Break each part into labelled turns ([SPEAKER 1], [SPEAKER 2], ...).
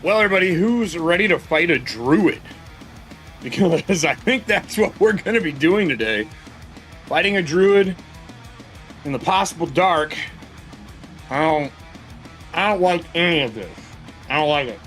[SPEAKER 1] Well, everybody, who's ready to fight a druid? Because I think that's what we're going to be doing today. Fighting a druid in the possible dark. I don't like any of this. I don't like it.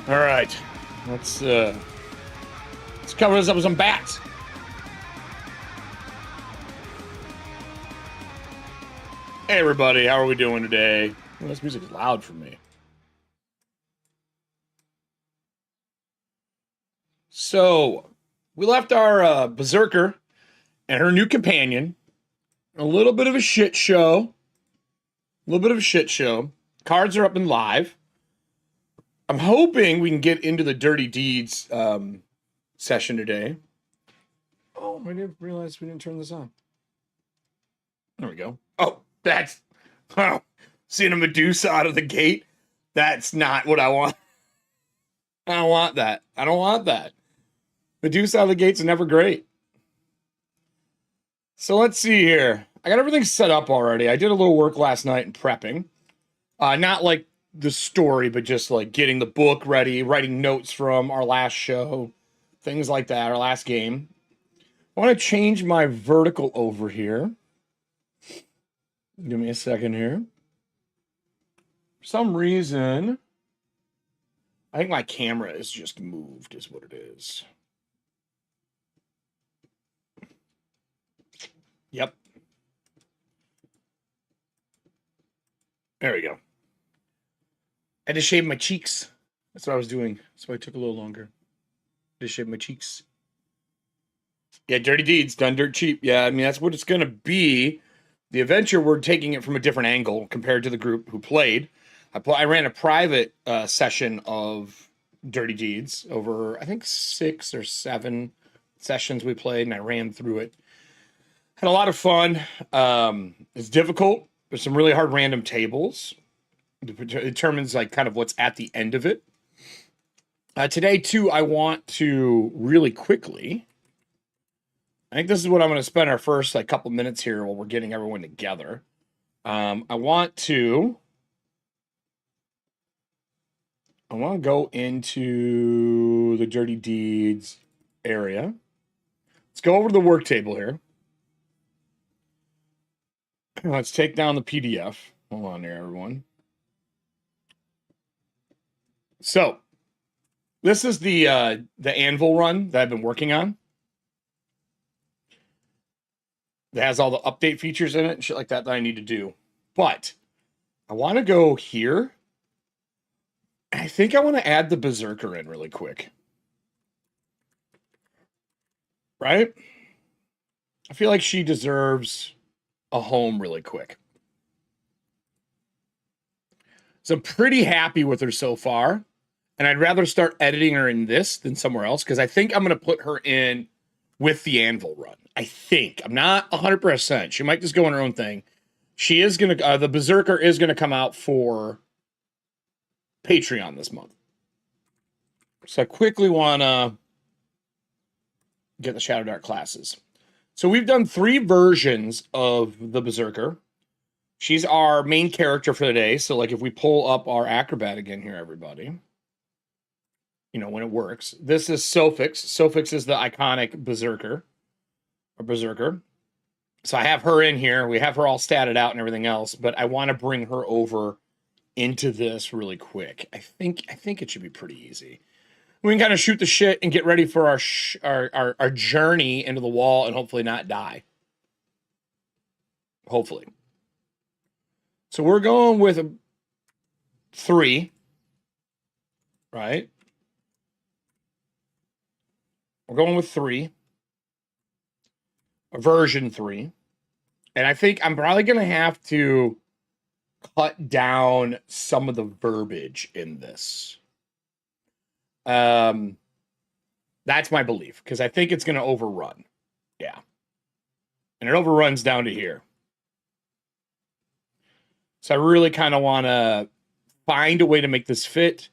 [SPEAKER 1] All right, let's cover this up with some bats. Hey everybody, how are we doing today? Well, this music is loud for me. So we left our berserker and her new companion. A little bit of a shit show. Cards are up and live. I'm hoping we can get into the Dirty Deeds session today. Oh, I didn't realize we didn't turn this on. There we go. Oh, that's... Oh, seeing a Medusa out of the gate? That's not what I want. I don't want that. I don't want that. Medusa out of the gate's never great. So let's see here. I got everything set up already. I did a little work last night in prepping. Not like the story, but just like getting the book ready, writing notes from our last show, things like that, our last game. I want to change my vertical over here. Give me a second here. For some reason, I think my camera is just moved, is what it is. Yep. There we go. I had to shave my cheeks. That's what I was doing. So it took a little longer. To shave my cheeks. Yeah, Dirty Deeds, done dirt cheap. Yeah, I mean, that's what it's going to be. The adventure, we're taking it from a different angle compared to the group who played. I ran a private session of Dirty Deeds over, I think, 6 or 7 sessions we played, and I ran through it. Had a lot of fun. It's difficult. There's some really hard random tables. It determines like kind of what's at the end of it. Today, too, I want to really quickly, I think this is what I'm going to spend our first like couple minutes here while we're getting everyone together. I want to go into the Dirty Deeds area. Let's go over to the work table here. Let's take down the PDF. Hold on there, everyone. So, this is the anvil run that I've been working on. That has all the update features in it and shit like that I need to do. But I want to go here. I think I want to add the Berserker in really quick. Right? I feel like she deserves a home really quick. So I'm pretty happy with her so far. And I'd rather start editing her in this than somewhere else, because I think I'm going to put her in with the Anvil run. I think. I'm not 100%. She might just go on her own thing. She is going to, the Berserker is going to come out for Patreon this month. So I quickly want to get the Shadowdark classes. So we've done 3 versions of the Berserker. She's our main character for the day. So like if we pull up our Acrobat again here, everybody, you know, when it works. This is Sophix. Sophix is the iconic Berserker. Or Berserker. So I have her in here. We have her all statted out and everything else, but I want to bring her over into this really quick. I think it should be pretty easy. We can kind of shoot the shit and get ready for our journey into the wall and hopefully not die. Hopefully. So we're going with a 3, right? We're going with 3. Version 3. And I think I'm probably going to have to cut down some of the verbiage in this. That's my belief, because I think it's going to overrun. Yeah. And it overruns down to here. So I really kind of want to find a way to make this fit.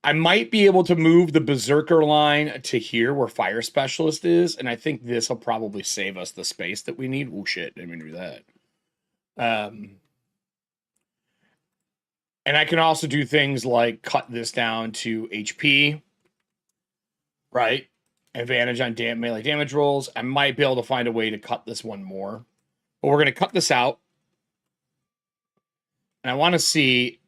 [SPEAKER 1] I might be able to move the Berserker line to here where Fire Specialist is, and I think this will probably save us the space that we need. Oh, shit, didn't mean to do that. And I can also do things like cut this down to HP, right? Advantage on melee damage rolls. I might be able to find a way to cut this one more. But we're going to cut this out. And I want to see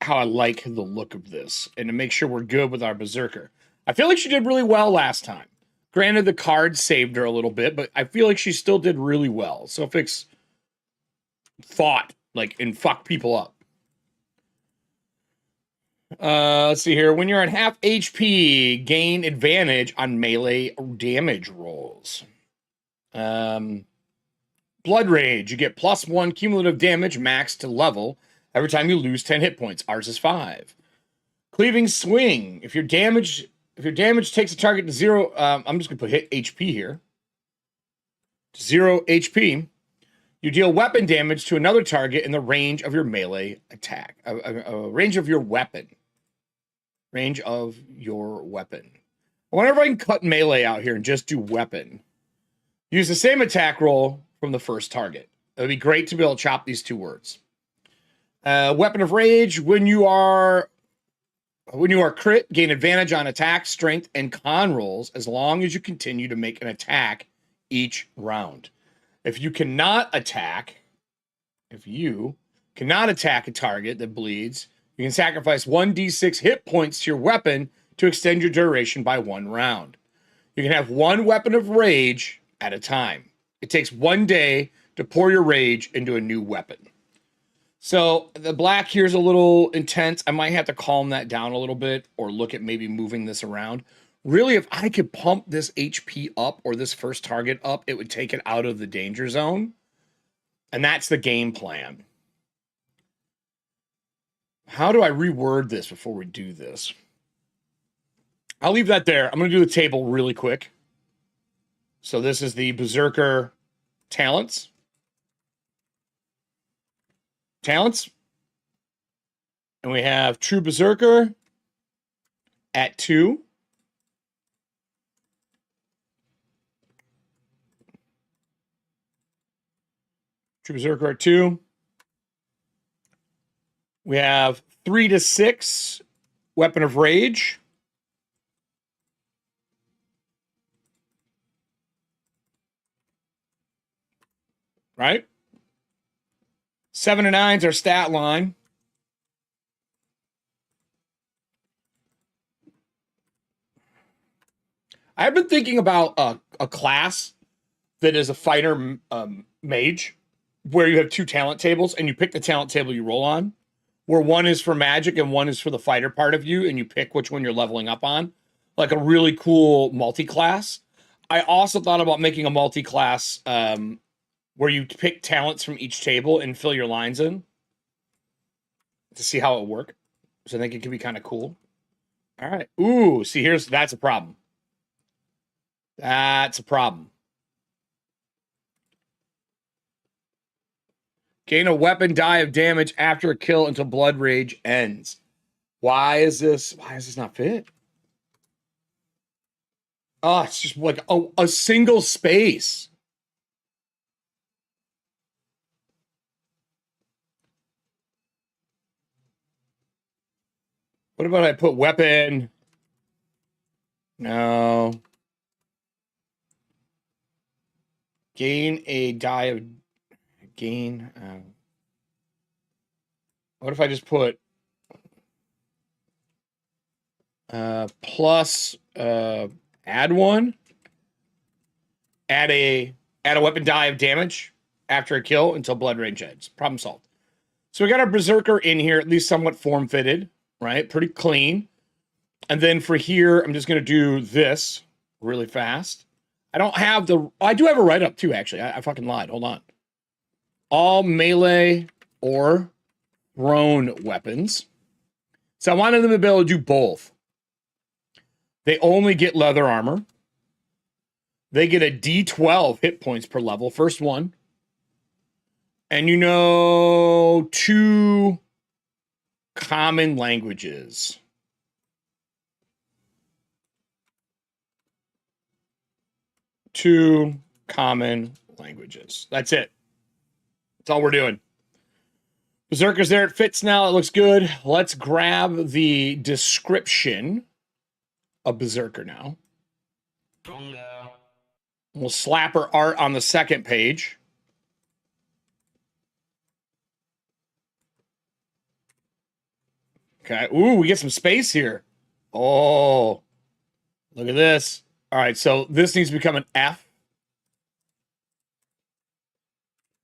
[SPEAKER 1] how I like the look of this and to make sure we're good with our Berserker. I feel like she did really well last time. Granted, the card saved her a little bit, but I feel like she still did really well. Sophix fought, like, and fucked people up. Let's see here. When you're at half HP, gain advantage on melee damage rolls. Blood Rage. You get +1 cumulative damage max to level every time you lose 10 hit points. Ours is 5. Cleaving Swing. If your damage takes a target to 0, I'm just going to put hit HP here. 0 HP. You deal weapon damage to another target in the range of your melee attack. Range of your weapon. Range of your weapon. I wonder if I can cut melee out here and just do weapon. Use the same attack roll from the first target. It would be great to be able to chop these 2 words. Weapon of Rage, when you are crit, gain advantage on attack, strength, and con rolls as long as you continue to make an attack each round. If you cannot attack a target that bleeds, you can sacrifice 1d6 hit points to your weapon to extend your duration by 1 round. You can have 1 Weapon of Rage at a time. It takes 1 day to pour your rage into a new weapon. So the black here is a little intense. I might have to calm that down a little bit or look at maybe moving this around. Really, if I could pump this HP up or this first target up, it would take it out of the danger zone. And that's the game plan. How do I reword this before we do this? I'll leave that there. I'm going to do the table really quick. So this is the Berserker talents. And we have True Berserker at 2. True Berserker at 2. We have 3 to 6 Weapon of Rage. Right? 7 to 9 is our stat line. I've been thinking about a class that is a fighter mage, where you have 2 talent tables, and you pick the talent table you roll on, where one is for magic and one is for the fighter part of you, and you pick which one you're leveling up on. Like a really cool multi-class. I also thought about making a multi-class where you pick talents from each table and fill your lines in to see how it works. So I think it could be kind of cool. All right. Ooh, see, that's a problem. That's a problem. Gain a weapon die of damage after a kill until blood rage ends. Why is this not fit? Oh, it's just like a single space. What about I put weapon? No. Gain a die of gain. What if I just put plus add 1? Add a weapon die of damage after a kill until blood rage ends. Problem solved. So we got our Berserker in here, at least somewhat form-fitted, right? Pretty clean. And then for here, I'm just going to do this really fast. I don't have I do have a write-up too, actually. I fucking lied. Hold on. All melee or thrown weapons. So I wanted them to be able to do both. They only get leather armor. They get a D12 hit points per level. First one. And 2 common languages. Two common languages. That's it. That's all we're doing. Berserker's there. It fits now. It looks good. Let's grab the description of Berserker now. We'll slap her art on the second page. Okay. Ooh, we get some space here. Oh, look at this. All right, so this needs to become an F.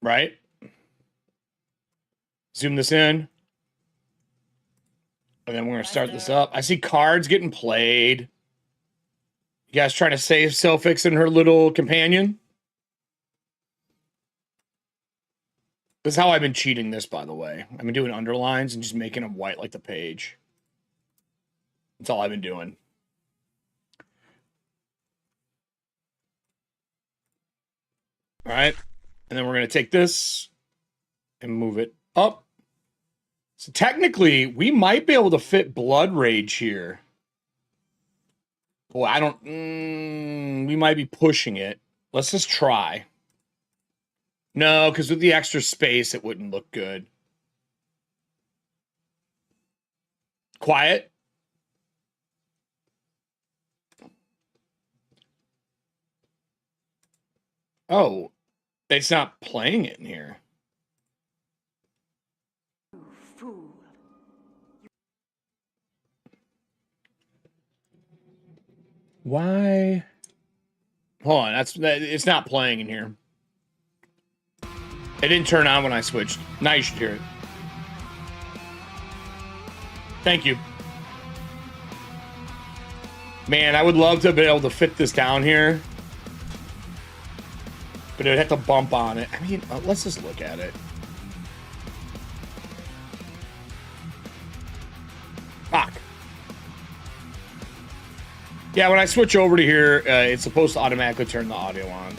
[SPEAKER 1] Right? Zoom this in. And then we're going to start this up. I see cards getting played. You guys trying to save Sylphix and her little companion? This is how I've been cheating this, by the way. I've been doing underlines and just making them white like the page. That's all I've been doing. All right. And then we're going to take this and move it up. So technically, we might be able to fit Blood Rage here. Boy, I don't... we might be pushing it. Let's just try. No, because with the extra space, it wouldn't look good. Quiet. Oh, it's not playing it in here.
[SPEAKER 2] Fool.
[SPEAKER 1] Why? Hold on, it's not playing in here. It didn't turn on when I switched. Now you should hear it. Thank you. Man, I would love to be able to fit this down here. But it would have to bump on it. I mean, let's just look at it. Fuck. Yeah, when I switch over to here, it's supposed to automatically turn the audio on.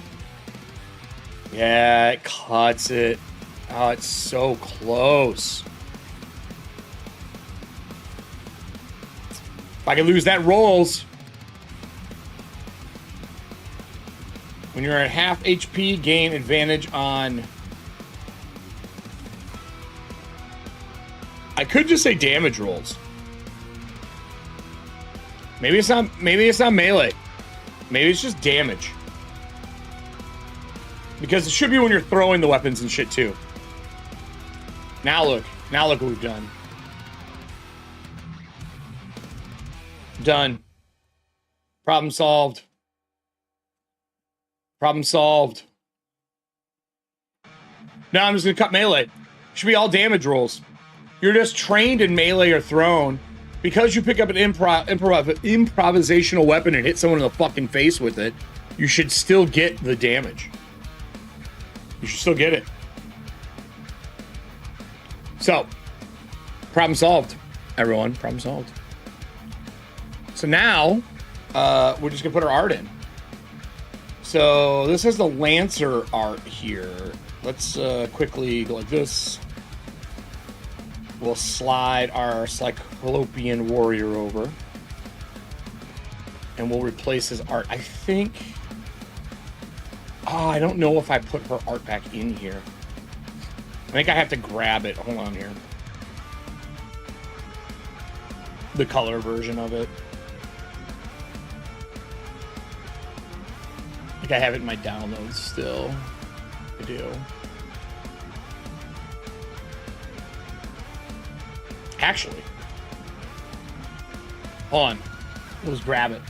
[SPEAKER 1] Yeah, it cuts it. Oh, it's so close. If I can lose that rolls. When you're at half HP, gain advantage on... I could just say damage rolls. Maybe it's not melee. Maybe it's just damage. Because it should be when you're throwing the weapons and shit too. Now look what we've done. Done. Problem solved. Problem solved. Now I'm just gonna cut melee. Should be all damage rolls. You're just trained in melee or thrown. Because you pick up an improvisational weapon and hit someone in the fucking face with it, you should still get the damage. You should still get it. So, problem solved, everyone. Problem solved. So now, we're just gonna put our art in. So this has the Lancer art here. Let's quickly go like this. We'll slide our Cyclopean warrior over. And we'll replace his art. I think... Oh, I don't know if I put her art back in here. I think I have to grab it. Hold on here. The color version of it. I think I have it in my downloads still. I do. Actually, hold on. We'll just grab it.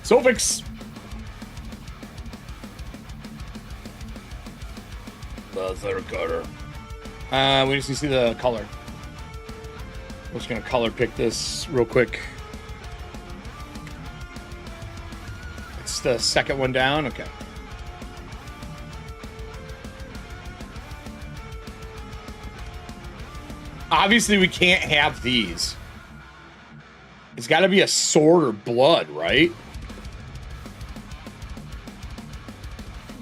[SPEAKER 1] Sofix. Buzzer cutter. We just need to see the color. I'm just gonna color pick this real quick. It's the second one down. Okay. Obviously, we can't have these. It's got to be a sword or blood, right?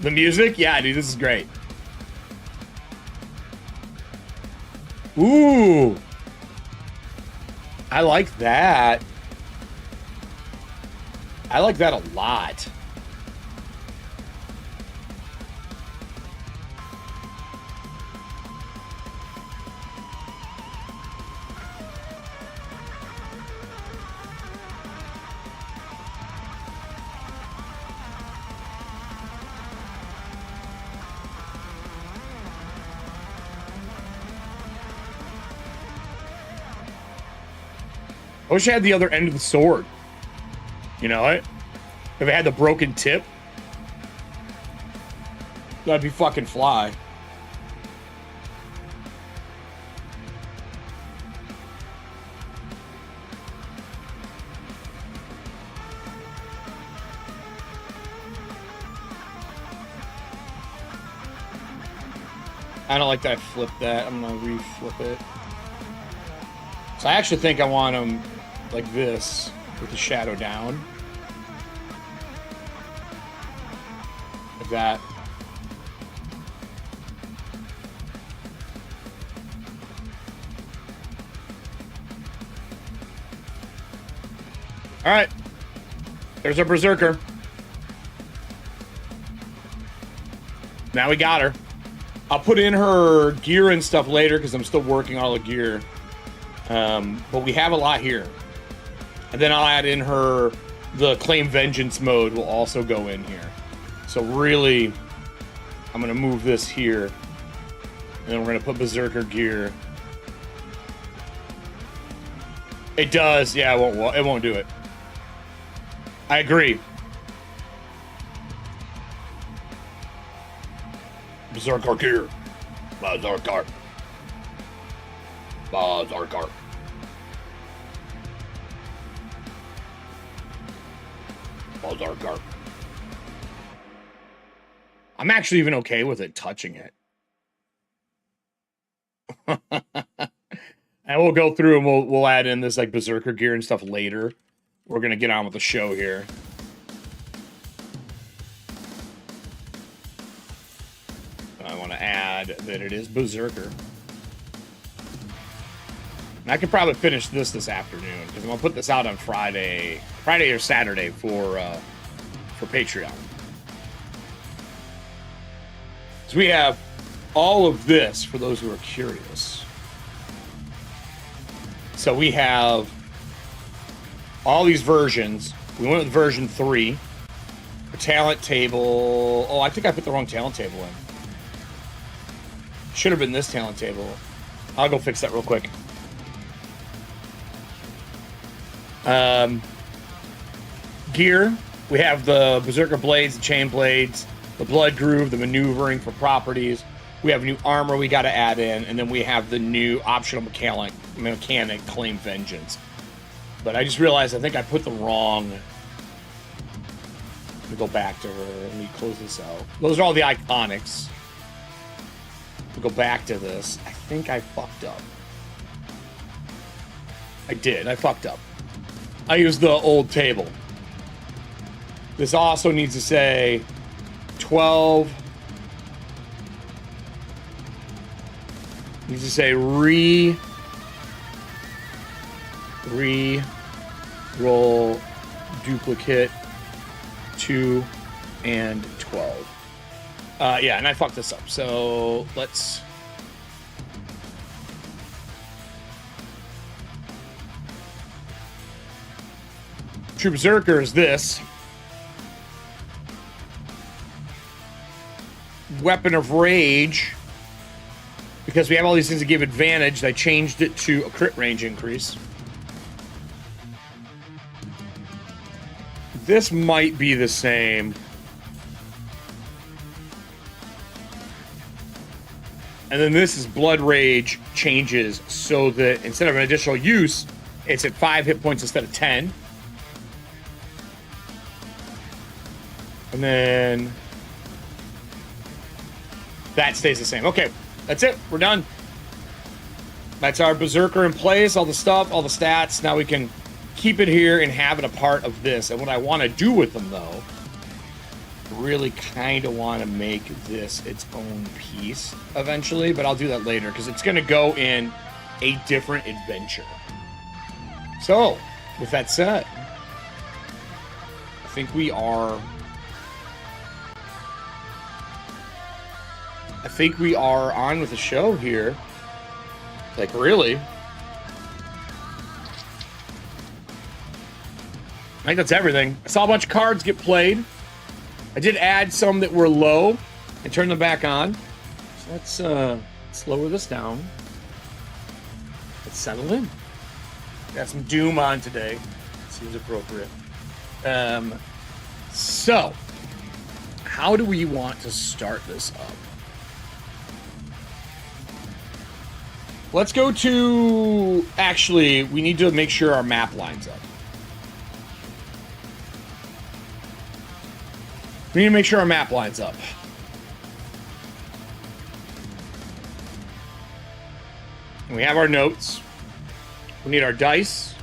[SPEAKER 1] The music? Yeah, dude, this is great. Ooh. I like that. I like that a lot. I wish I had the other end of the sword. You know what? If it had the broken tip, that'd be fucking fly. I don't like that I flipped that. I'm gonna re-flip it. So I actually think I want him like this with the shadow down. Like that. All right. There's our Berserker. Now we got her. I'll put in her gear and stuff later because I'm still working all the gear. But we have a lot here. And then I'll add in the Claim Vengeance mode will also go in here. So really, I'm going to move this here. And then we're going to put Berserker gear. It does. Yeah, it won't do it. I agree. Berserker gear. Berserker. Berserker. Berserker. I'm actually even okay with it touching it. And we'll go through and we'll add in this like Berserker gear and stuff later. We're gonna get on with the show here. I want to add that it is Berserker. And I could probably finish this afternoon because I'm gonna put this out on Friday or Saturday for Patreon. So we have all of this for those who are curious. So we have all these versions. We went with version 3. The talent table. Oh, I think I put the wrong talent table in. Should have been this talent table. I'll go fix that real quick. Gear. We have the Berserker blades, the chain blades, the blood groove, the maneuvering for properties. We have new armor we got to add in, and then we have the new optional mechanic Claim Vengeance. But I just realized I think I put the wrong. Let me go back to her. Let me close this out. Those are all the iconics. We'll go back to this. I think I fucked up. I did. I fucked up. I used the old table. This also needs to say 12. Needs to say roll duplicate 2 and 12. Yeah, and I fucked this up. So let's. True Berserker is this. Weapon of Rage. Because we have all these things that give advantage, I changed it to a crit range increase. This might be the same. And then this is Blood Rage changes so that instead of an additional use, it's at 5 hit points instead of 10. And then that stays the same. Okay, that's it. We're done. That's our Berserker in place, all the stuff, all the stats. Now we can keep it here and have it a part of this. And what I want to do with them, though, really kind of want to make this its own piece eventually, but I'll do that later because it's going to go in a different adventure. So, with that said, I think we are on with the show here. Like, really. I think that's everything. I saw a bunch of cards get played. I did add some that were low and turn them back on. So let's lower this down. Let's settle in. Got some Doom on today. Seems appropriate. So, how do we want to start this up? Let's go to... Actually, we need to make sure our map lines up. We need to make sure our map lines up. We have our notes. We need our dice.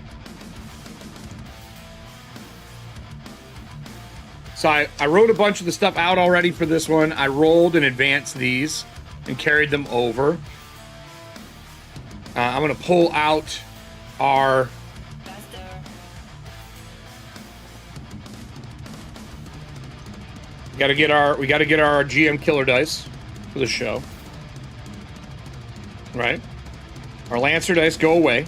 [SPEAKER 1] So I wrote a bunch of the stuff out already for this one. I rolled and advanced these and carried them over. I'm going to pull out our... We gotta get our GM killer dice for the show. Right? Our Lancer dice go away.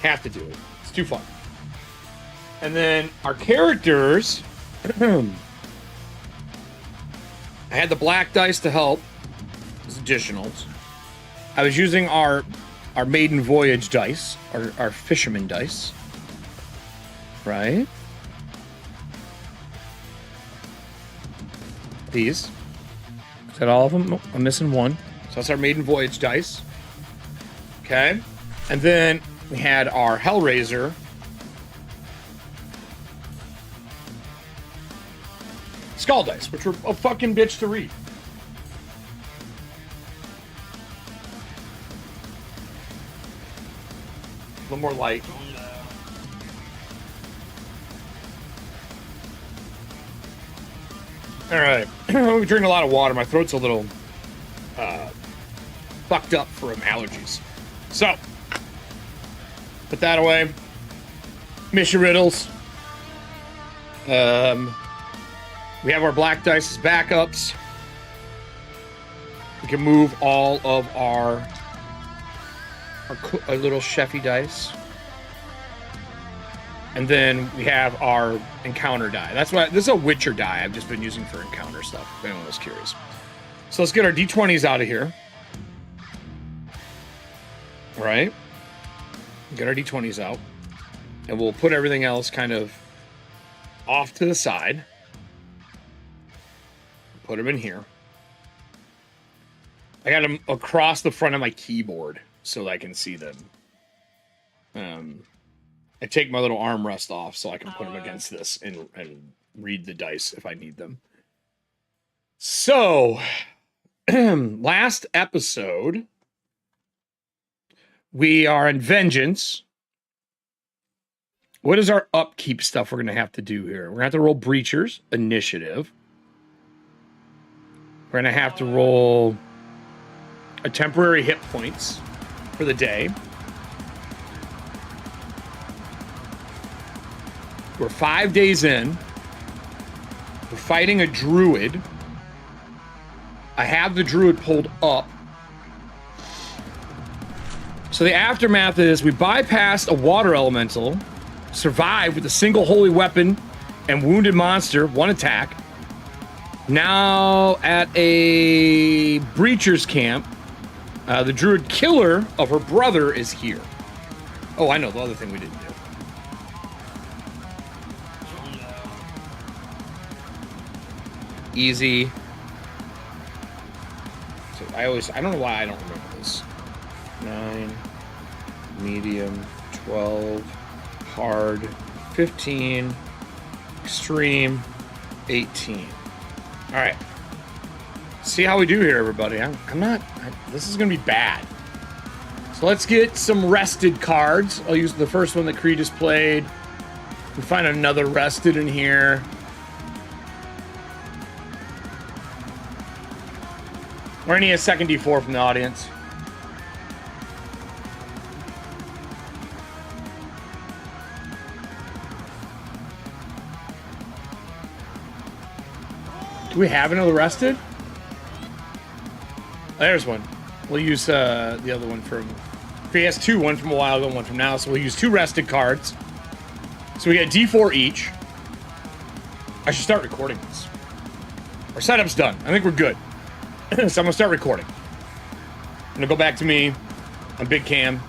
[SPEAKER 1] Have to do it. It's too fun. And then our characters... I had the black dice to help as additionals. I was using our maiden voyage dice, our fisherman dice. Right? These. Is that all of them? Nope, I'm missing one. So that's our maiden voyage dice. Okay. And then we had our Hellraiser. Skull dice, which were a fucking bitch to read. A little more light. All right. We drink a lot of water. My throat's a little fucked up from allergies. So, put that away. Mission riddles. We have our black dice as backups. We can move all of our little chefy dice. And then we have our encounter die. That's why this is a Witcher die I've just been using for encounter stuff, if anyone was curious. So let's get our D20s out of here. All right. Get our D20s out. And we'll put everything else kind of off to the side. Put them in here. I got them across the front of my keyboard so that I can see them. I take my little armrest off so I can put them against this and read the dice if I need them. So, last episode, we are in Vengeance. What is our upkeep stuff we're going to have to do here? We're going to have to roll Breachers, Initiative. We're going to have to roll a temporary hit points for the day. We're 5 days in. We're fighting a druid. I have the druid pulled up. So the aftermath is we bypassed a water elemental, survived with a single holy weapon and wounded monster, one attack. Now at a breacher's camp, the druid killer of her brother is here. Oh, I know the other thing we didn't do. Easy. So I don't know why I don't remember this. 9, medium, 12, hard, 15, extreme, 18. All right. See how we do here, everybody. This is going to be bad. So let's get some rested cards. I'll use the first one that Creed has played. We find another rested in here. Or any second D4 from the audience. Do we have another rested? There's one. We'll use the other one from... He has two, one from a while ago, one from now. So we'll use two rested cards. So we get D4 each. I should start recording this. Our setup's done. I think we're good. So I'm going to start recording. I'm going to go back to me on Big Cam.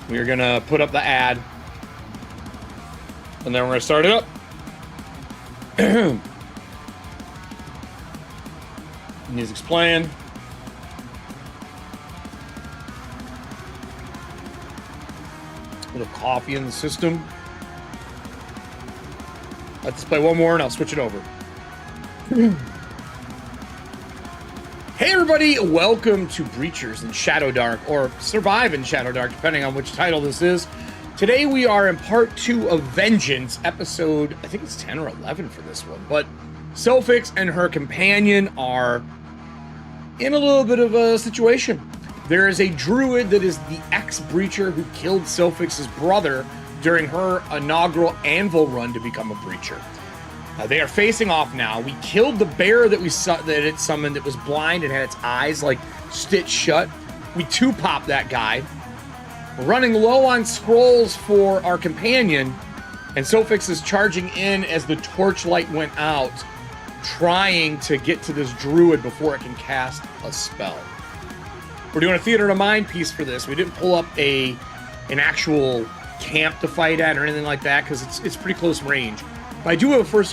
[SPEAKER 1] We're going to put up the ad. And then we're going to start it up. Music's playing. A little coffee in the system. Let's play one more and I'll switch it over. Hey everybody, welcome to Breachers in Shadowdark, or Survive in Shadowdark, depending on which title this is. Today we are in part 2 of Vengeance, episode, I think it's 10 or 11 for this one, but Sophyx and her companion are in a little bit of a situation. There is a druid that is the ex-breacher who killed Sophyx's brother during her inaugural anvil run to become a breacher. They are facing off now. We killed the bear that it summoned that was blind and had its eyes like stitched shut. We 2-popped that guy. We're running low on scrolls for our companion, and Sophyx is charging in as the torchlight went out, trying to get to this druid before it can cast a spell. We're doing a theater of the mind piece for this. We didn't pull up an actual camp to fight at or anything like that because it's pretty close range. But I do have a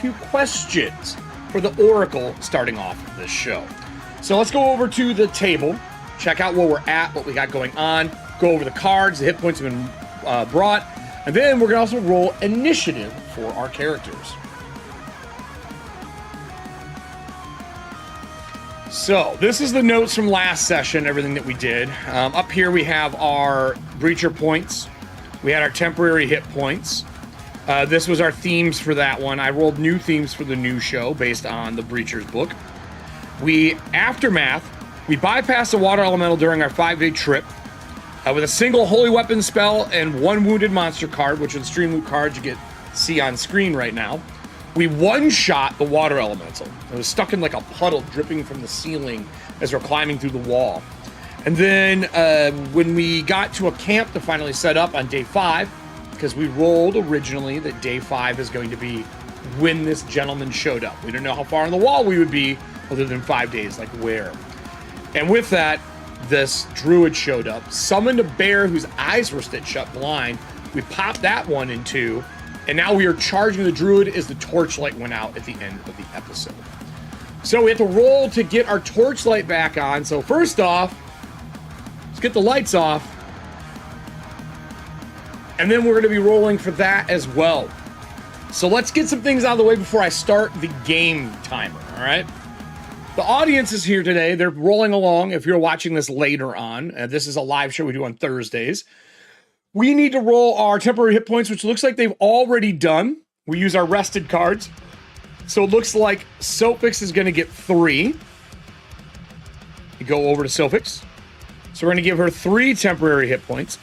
[SPEAKER 1] few questions for the Oracle starting off this show. So let's go over to the table, check out where we're at, what we got going on, go over the cards, the hit points have been brought, and then we're going to also roll initiative for our characters. So this is the notes from last session, everything that we did. Up here we have our breacher points. We had our temporary hit points. This was our themes for that one. I rolled new themes for the new show based on the Breacher's book. Aftermath, we bypassed the water elemental during our 5-day trip with a single holy weapon spell and 1 wounded monster card, which is Streamloot cards you see on screen right now. We one-shot the water elemental. It was stuck in like a puddle dripping from the ceiling as we're climbing through the wall. And then when we got to a camp to finally set up on day 5, because we rolled originally that day 5 is going to be when this gentleman showed up. We didn't know how far on the wall we would be other than 5 days, like where. And with that, this druid showed up, summoned a bear whose eyes were stitched shut blind. We popped that one in 2, and now we are charging the druid as the torchlight went out at the end of the episode. So we have to roll to get our torchlight back on. So first off, let's get the lights off. And then we're going to be rolling for that as well. So let's get some things out of the way before I start the game timer, all right? The audience is here today. They're rolling along if you're watching this later on. This is a live show we do on Thursdays. We need to roll our temporary hit points, which looks like they've already done. We use our rested cards. So it looks like Sophyx is going to get 3. You go over to Sophyx. So we're going to give her 3 temporary hit points.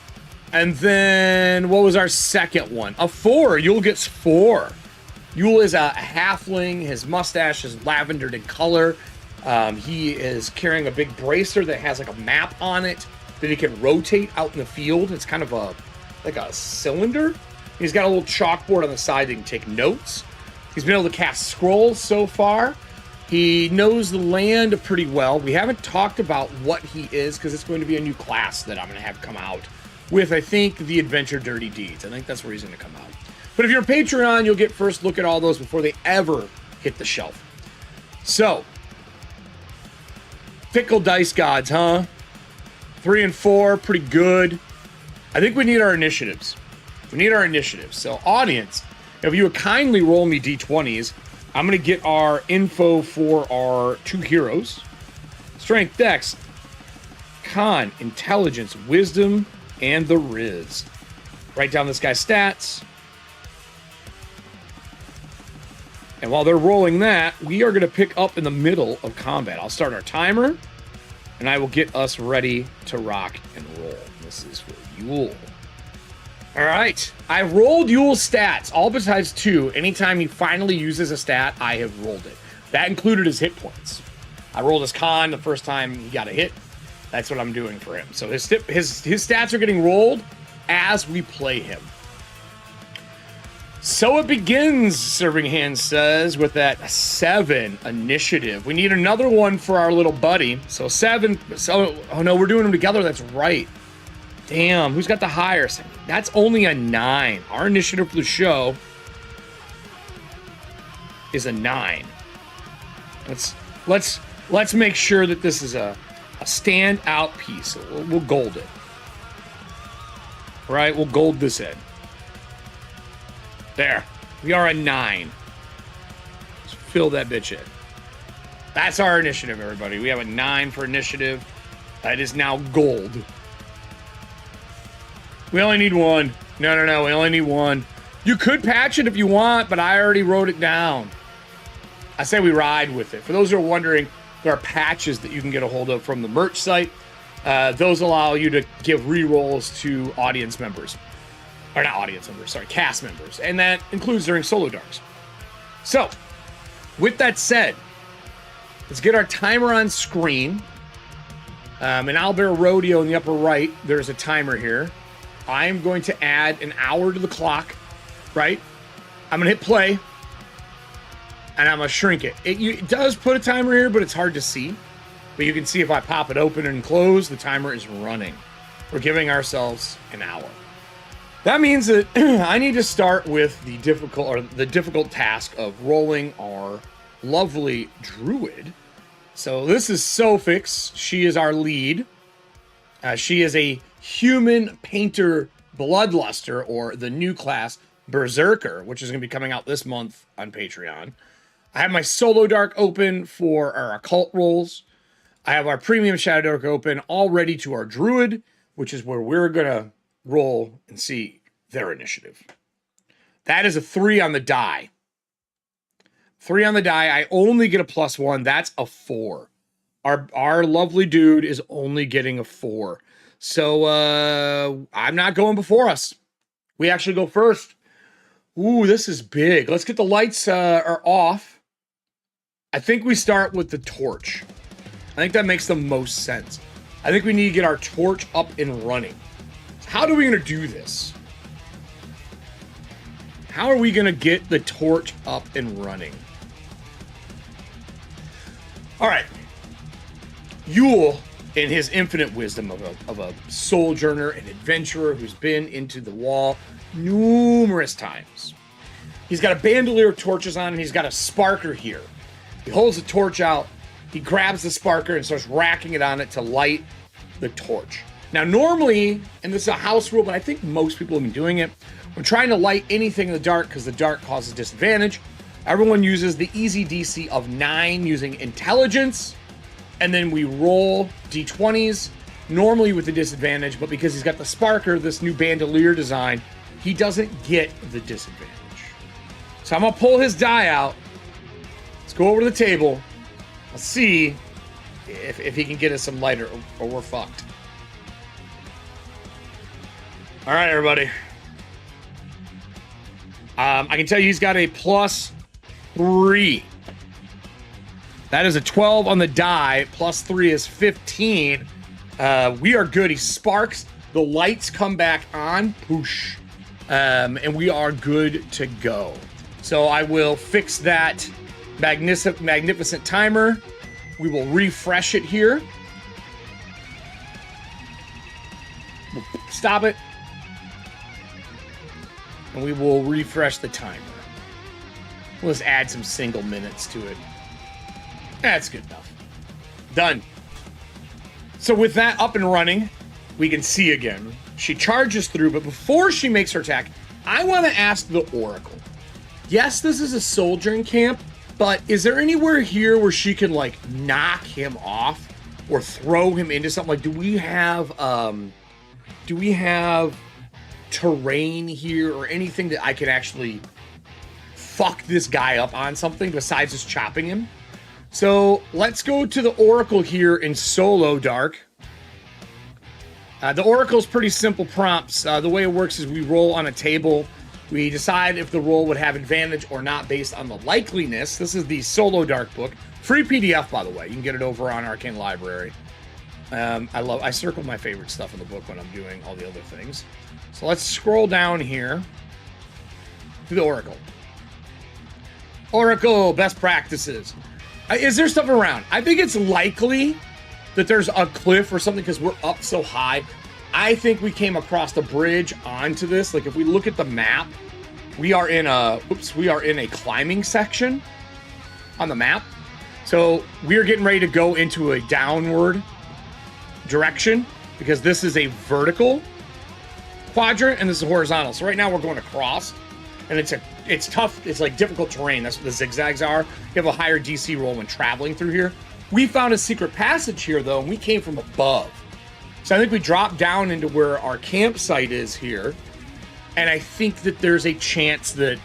[SPEAKER 1] And then, what was our second one? A 4. Yule gets 4. Yule is a halfling. His mustache is lavendered in color. He is carrying a big bracer that has like a map on it that he can rotate out in the field. It's kind of like a cylinder. He's got a little chalkboard on the side that he can take notes. He's been able to cast scrolls so far. He knows the land pretty well. We haven't talked about what he is because it's going to be a new class that I'm going to have come out with, I think, the Adventure Dirty Deeds. I think that's where he's going to come out. But if you're a Patreon, you'll get first look at all those before they ever hit the shelf. So, fickle dice gods, huh? 3 and 4, pretty good. I think we need our initiatives. We need our initiatives. So, audience, if you would kindly roll me d20s, I'm going to get our info for our 2 heroes. Strength, Dex, Con, Intelligence, Wisdom, and the Riz. Write down this guy's stats. And while they're rolling that, we are going to pick up in the middle of combat. I'll start our timer, and I will get us ready to rock and roll. This is for Yule. All right. I rolled Yule's stats, all besides 2. Anytime he finally uses a stat, I have rolled it. That included his hit points. I rolled his con the first time he got a hit. That's what I'm doing for him. So his stats are getting rolled as we play him. So it begins, Serving Hand says, with that 7 initiative. We need another one for our little buddy. So 7. So, oh no, we're doing them together. That's right. Damn, who's got the highest? That's only a 9. Our initiative for the show is a 9. Let's make sure that this is a standout piece. We'll gold it. Right, we'll gold this in. There. We are a 9. Let's fill that bitch in. That's our initiative, everybody. We have a 9 for initiative. That is now gold. We only need 1. No. We only need 1. You could patch it if you want, but I already wrote it down. I say we ride with it. For those who are wondering, there are patches that you can get a hold of from the merch site. Those allow you to give rerolls to audience members. Or not audience members, sorry, cast members. And that includes during Solodarks. So, with that said, let's get our timer on screen. In Owlbear Rodeo in the upper right, there's a timer here. I'm going to add an hour to the clock, right? I'm going to hit play, and I'm going to shrink it. It does put a timer here, but it's hard to see. But you can see if I pop it open and close, the timer is running. We're giving ourselves an hour. That means that I need to start with the difficult task of rolling our lovely druid. So this is Sophix. She is our lead. She is a human painter bloodluster, or the new class Berserker, which is going to be coming out this month on Patreon. I have my Solodark open for our occult rolls. I have our premium Shadowdark open, all ready to our druid, which is where we're going to roll and see their initiative. That is a 3 on the die. 3 on the die. I only get a +1. That's a 4. Our lovely dude is only getting a 4. So I'm not going before us. We actually go first. Ooh, this is big. Let's get the lights are off. I think we start with the torch. I think that makes the most sense. I think we need to get our torch up and running. How are we going to do this? How are we going to get the torch up and running? All right. Yule, in his infinite wisdom of a sojourner and adventurer who's been into the wall numerous times. He's got a bandolier of torches on, and he's got a sparker here. He holds the torch out. He grabs the sparker and starts racking it on it to light the torch. Now, normally, and this is a house rule, but I think most people have been doing it, when trying to light anything in the dark, because the dark causes disadvantage, everyone uses the easy DC of 9 using intelligence, and then we roll d20s, normally with the disadvantage, but because he's got the sparker, this new bandolier design, he doesn't get the disadvantage. So I'm going to pull his die out. Let's go over to the table. Let's see if he can get us some lighter, or we're fucked. All right, everybody. I can tell you he's got a +3. That is a 12 on the die. +3 is 15. We are good. He sparks. The lights come back on. Poosh. And we are good to go. So I will fix that magnificent timer. We will refresh it here. We'll stop it. And we will refresh the timer. Let's add some single minutes to it. That's good enough. Done. So with that up and running, we can see again. She charges through, but before she makes her attack, I want to ask the Oracle. Yes, this is a Sojourn camp, but is there anywhere here where she can, like, knock him off or throw him into something? Like, do we have terrain here or anything that I can actually fuck this guy up on something besides just chopping him? So let's go to the Oracle here in Solodark. The Oracle's pretty simple prompts. The way it works is we roll on a table. We decide if the roll would have advantage or not based on the likeliness. This is the Solodark book. Free PDF, by the way. You can get it over on Arcane Library. I circle my favorite stuff in the book when I'm doing all the other things. So let's scroll down here to the Oracle. Oracle, best practices. Is there stuff around? I think it's likely that there's a cliff or something because we're up so high. I think we came across the bridge onto this. Like if we look at the map, we are in a climbing section on the map. So we're getting ready to go into a downward direction because this is a vertical quadrant and this is horizontal. So right now we're going across. and it's tough. It's like difficult terrain. That's what the zigzags are. You have a higher DC roll when traveling through here. We found a secret passage here, though, and we came from above. So I think we dropped down into where our campsite is here, and I think that there's a chance that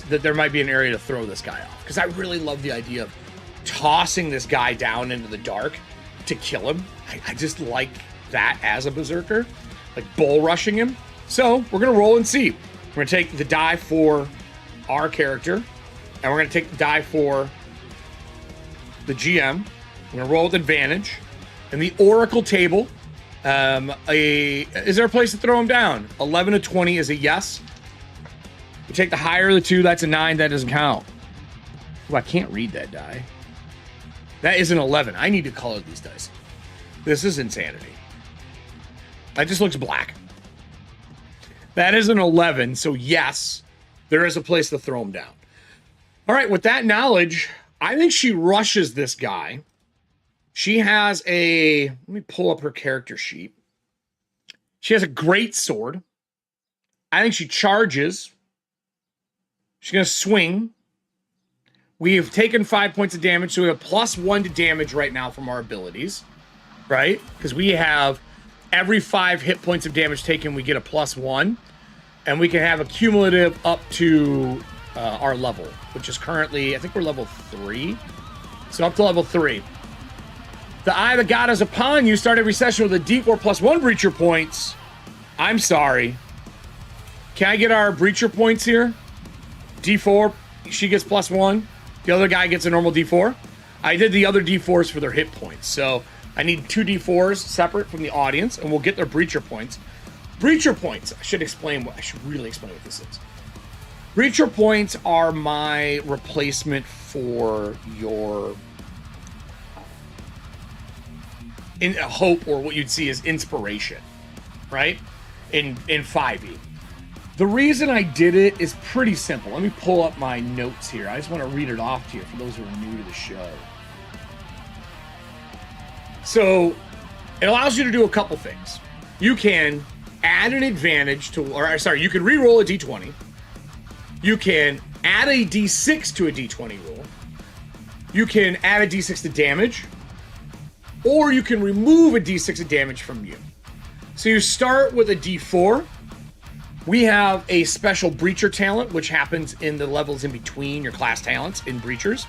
[SPEAKER 1] there might be an area to throw this guy off, because I really love the idea of tossing this guy down into the dark to kill him. I just like that as a berserker, like bull rushing him. So we're gonna roll and see. We're gonna take the die for our character, and we're gonna take the die for the GM. We're gonna roll with advantage. And the Oracle table, is there a place to throw him down? 11 to 20 is a yes. We take the higher of the two, that's a 9, that doesn't count. Ooh, I can't read that die. That is an 11. I need to color these dice. This is insanity. That just looks black. That is an 11, so yes, there is a place to throw him down. All right, with that knowledge, I think she rushes this guy. She has let me pull up her character sheet. She has a great sword. I think she charges. She's going to swing. We have taken 5 points of damage, so we have +1 to damage right now from our abilities, right? Because we have every 5 hit points of damage taken, we get a +1, and we can have a cumulative up to our level, which is currently, I think we're level 3. So up to level 3. The Eye of the God is upon you. Start every session with a D4 +1 breacher points. I'm sorry. Can I get our breacher points here? D4, she gets +1. The other guy gets a normal D4. I did the other D4s for their hit points. So I need 2 D4s separate from the audience, and we'll get their breacher points. Breacher points, I should really explain what this is. Breacher points are my replacement for your hope, or what you'd see as inspiration, right? In 5e. The reason I did it is pretty simple. Let me pull up my notes here. I just want to read it off to you for those who are new to the show. So it allows you to do a couple things. You can add an advantage to, you can re-roll a d20. You can add a d6 to a d20 roll. You can add a d6 to damage, or you can remove a d6 of damage from you. So you start with a d4. We have a special breacher talent, which happens in the levels in between your class talents in breachers.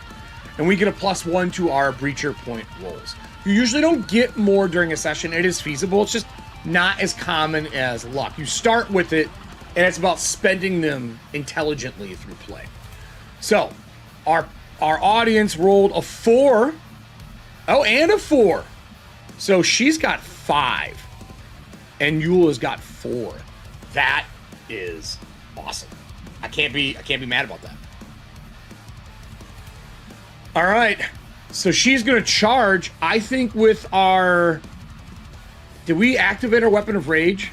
[SPEAKER 1] And we get a +1 to our breacher point rolls. You usually don't get more during a session. It is feasible. It's just not as common as luck. You start with it, and it's about spending them intelligently through play. So our audience rolled a 4. Oh, and a 4. So she's got 5. And Eula's got 4. That is awesome. I can't be mad about that. All right. So she's going to charge, I think, with our... Did we activate our Weapon of Rage?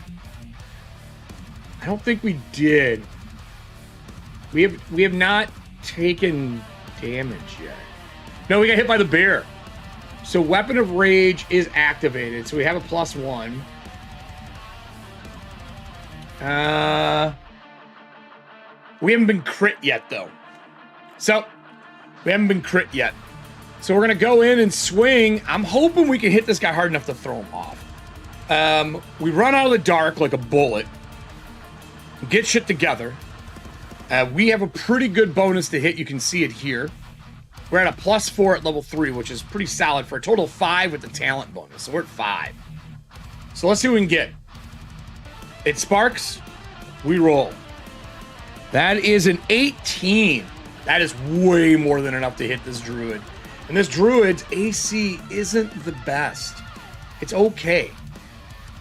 [SPEAKER 1] I don't think we did. We have not taken damage yet. No, we got hit by the bear. So Weapon of Rage is activated. So we have a +1. We haven't been crit yet, though. So we haven't been crit yet. So we're going to go in and swing. I'm hoping we can hit this guy hard enough to throw him off. We run out of the dark like a bullet. Get shit together. We have a pretty good bonus to hit. You can see it here. We're at a +4 at level 3, which is pretty solid for a total of 5 with the talent bonus. So we're at 5. So let's see what we can get. It sparks. We roll. That is an 18. That is way more than enough to hit this druid. And this druid's AC isn't the best. It's okay.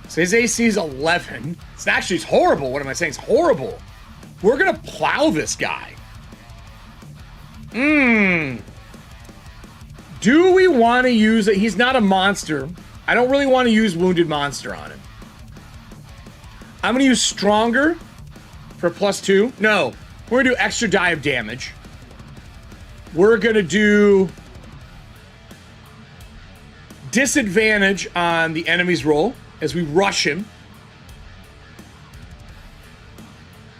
[SPEAKER 1] So his AC is 11. It's horrible. What am I saying? It's horrible. We're going to plow this guy. Do we want to use it? He's not a monster. I don't really want to use Wounded Monster on him. I'm going to use Stronger for +2. No, we're going to do extra die of damage. We're going to do disadvantage on the enemy's roll as we rush him.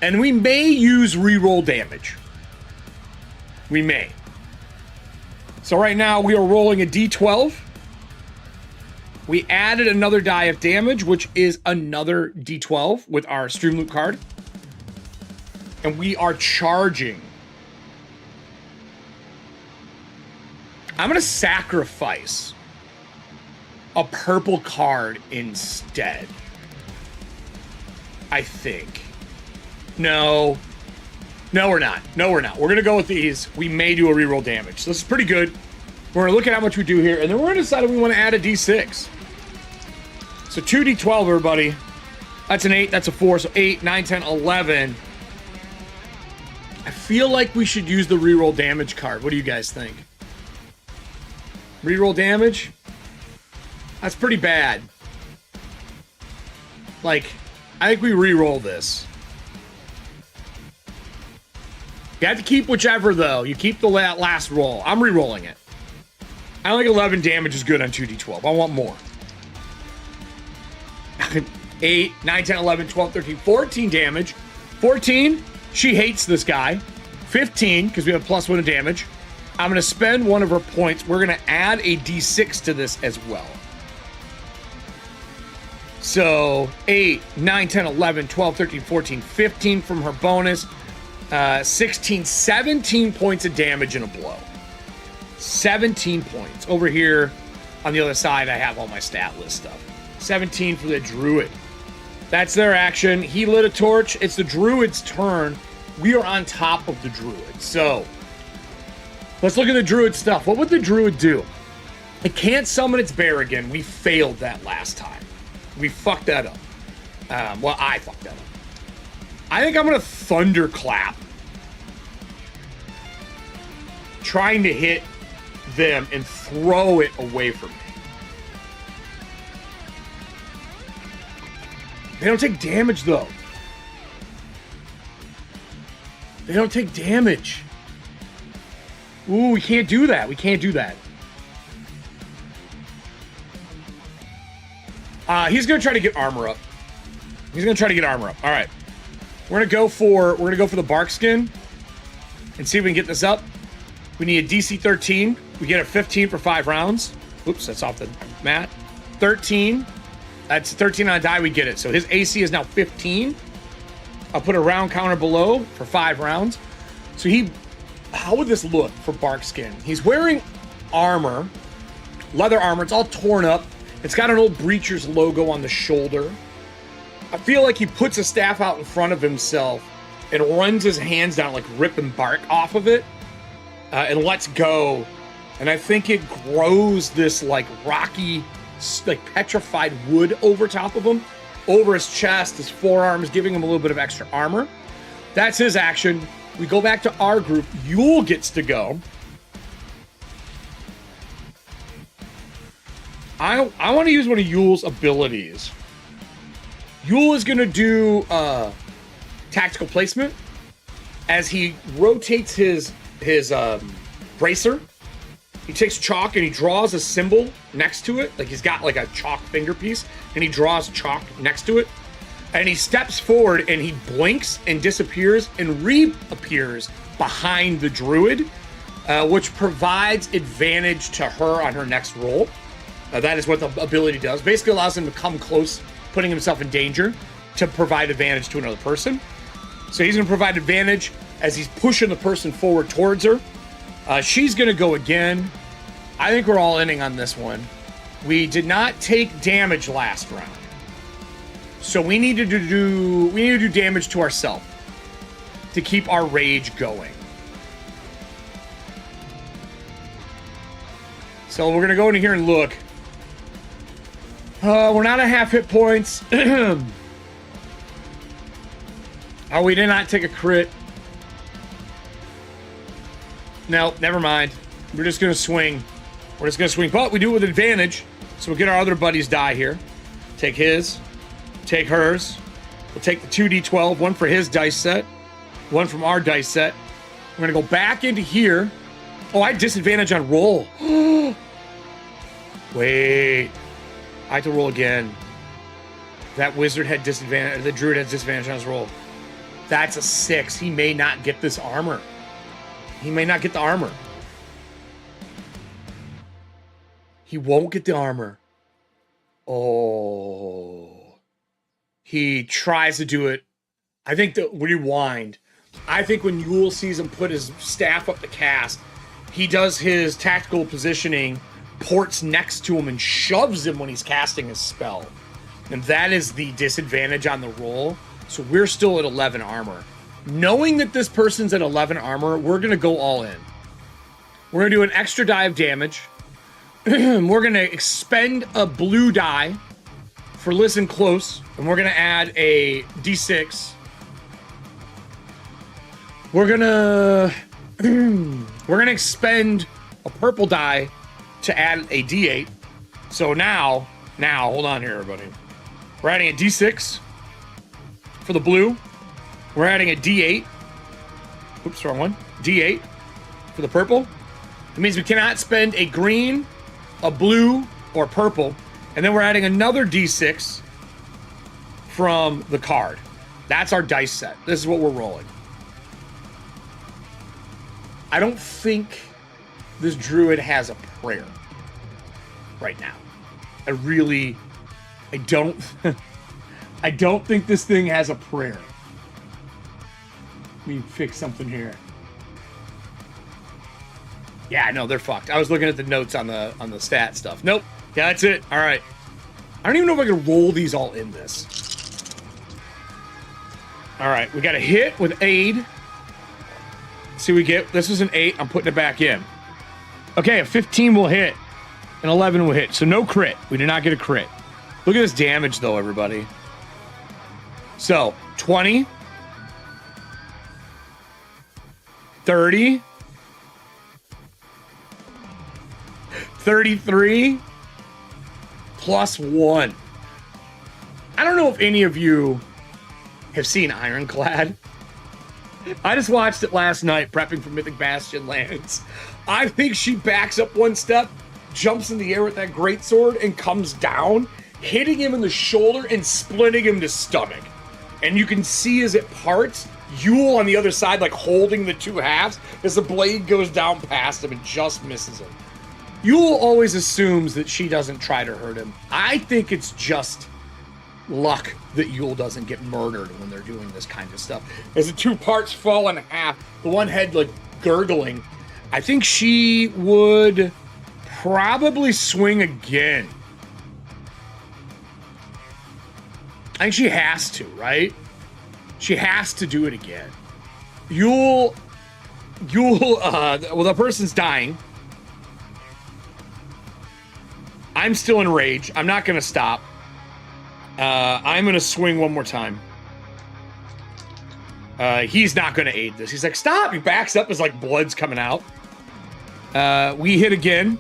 [SPEAKER 1] And we may use reroll damage. We may. So right now we are rolling a d12. We added another die of damage, which is another d12 with our Streamloot card. And we are charging. I'm going to sacrifice a purple card instead. I think. No. No, we're not. No, we're not. We're going to go with these. We may do a reroll damage. So this is pretty good. We're going to look at how much we do here, and then we're going to decide if we want to add a d6. So 2d12, everybody. That's an 8. That's a 4. So 8, 9, 10, 11. I feel like we should use the reroll damage card. What do you guys think? Reroll damage? That's pretty bad. Like, I think we re-roll this. You have to keep whichever, though. You keep the last roll. I'm re-rolling it. I think 11 damage is good on 2d12. I want more. 8, 9, 10, 11, 12, 13, 14 damage. 14, she hates this guy. 15, because we have +1 of damage. I'm going to spend one of her points. We're going to add a d6 to this as well. So 8, 9, 10, 11, 12, 13, 14, 15 from her bonus. 16, 17 points of damage in a blow. 17 points. Over here on the other side, I have all my stat list stuff. 17 for the Druid. That's their action. He lit a torch. It's the Druid's turn. We are on top of the Druid. So let's look at the Druid stuff. What would the Druid do? It can't summon its bear again. We failed that last time. We fucked that up. Well, I fucked that up. I think I'm going to Thunderclap. Trying to hit them and throw it away from me. They don't take damage, though. They don't take damage. Ooh, we can't do that. We can't do that. He's gonna try to get armor up. He's gonna try to get armor up. All right, we're gonna go for the bark skin and see if we can get this up. We need a DC 13. We get a 15 for 5 rounds. Oops, that's off the mat. 13. That's 13 on a die. We get it. So his AC is now 15. I'll put a round counter below for 5 rounds. So how would this look for bark skin? He's wearing armor, leather armor. It's all torn up. It's got an old Breacher's logo on the shoulder. I feel like he puts a staff out in front of himself and runs his hands down, like ripping bark off of it, and lets go. And I think it grows this like rocky, like petrified wood over top of him, over his chest, his forearms, giving him a little bit of extra armor. That's his action. We go back to our group. Yule gets to go. I want to use one of Yule's abilities. Yule is going to do tactical placement as he rotates his bracer. He takes chalk and he draws a symbol next to it. Like he's got like a chalk finger piece and he draws chalk next to it. And he steps forward and he blinks and disappears and reappears behind the druid, which provides advantage to her on her next roll. That is what the ability does. Basically allows him to come close, putting himself in danger, to provide advantage to another person. So he's going to provide advantage as he's pushing the person forward towards her. She's going to go again. I think we're all inning on this one. We did not take damage last round. So we need to do damage to ourselves to keep our rage going. So we're going to go into here and look. We're not at half hit points. Oh, we did not take a crit. No, never mind. We're just going to swing. We're just going to swing. But we do it with advantage. So we'll get our other buddies die here. Take his. Take hers. We'll take the 2d12. One for his dice set. One from our dice set. We're going to go back into here. Oh, I had disadvantage on roll. Wait. I have to roll again. That wizard had disadvantage. The druid had disadvantage on his roll. That's a 6. He may not get this armor. He may not get the armor. He won't get the armor. Oh. He tries to do it. I think the rewind. I think when Yule sees him put his staff up to cast, he does his tactical positioning, ports next to him, and shoves him when he's casting his spell. And that is the disadvantage on the roll. So we're still at 11 armor. Knowing that this person's at 11 armor, we're going to go all in. We're going to do an extra die of damage. We're going to expend a blue die for listen close. And we're going to add a d6. We're going to expend a purple die to add a d8. So now, hold on here, everybody. We're adding a d6 for the blue. We're adding a d8. Oops, wrong one. d8 for the purple. It means we cannot spend a green, a blue, or purple. And then we're adding another d6 from the card. That's our dice set. This is what we're rolling. I don't think this druid has a prayer right now. I don't I don't think this thing has a prayer. Let me fix something here. Yeah, no, they're fucked. I was looking at the notes on the stat stuff. Nope. Yeah, that's it. All right. I don't even know if I can roll these all in this. All right, we got a hit with aid. See, we get, this is an 8. I'm putting it back in. Okay, a 15 will hit. An 11 will hit. So no crit. We did not get a crit. Look at this damage, though, everybody. So, 20. 30. 33. Plus 1. I don't know if any of you have seen Ironclad. I just watched it last night, prepping for Mythic Bastionlands. I think she backs up one step, jumps in the air with that greatsword, and comes down, hitting him in the shoulder and splitting him to stomach. And you can see as it parts, Yule on the other side, like holding the two halves, as the blade goes down past him and just misses him. Yule always assumes that she doesn't try to hurt him. I think it's just luck that Yule doesn't get murdered when they're doing this kind of stuff. As the two parts fall in half, the one head like gurgling, I think she would probably swing again. I think she has to, right? She has to do it again. Well, the person's dying. I'm still in rage. I'm not going to stop. I'm going to swing one more time. He's not going to aid this. He's like, stop! He backs up as like blood's coming out. We hit again.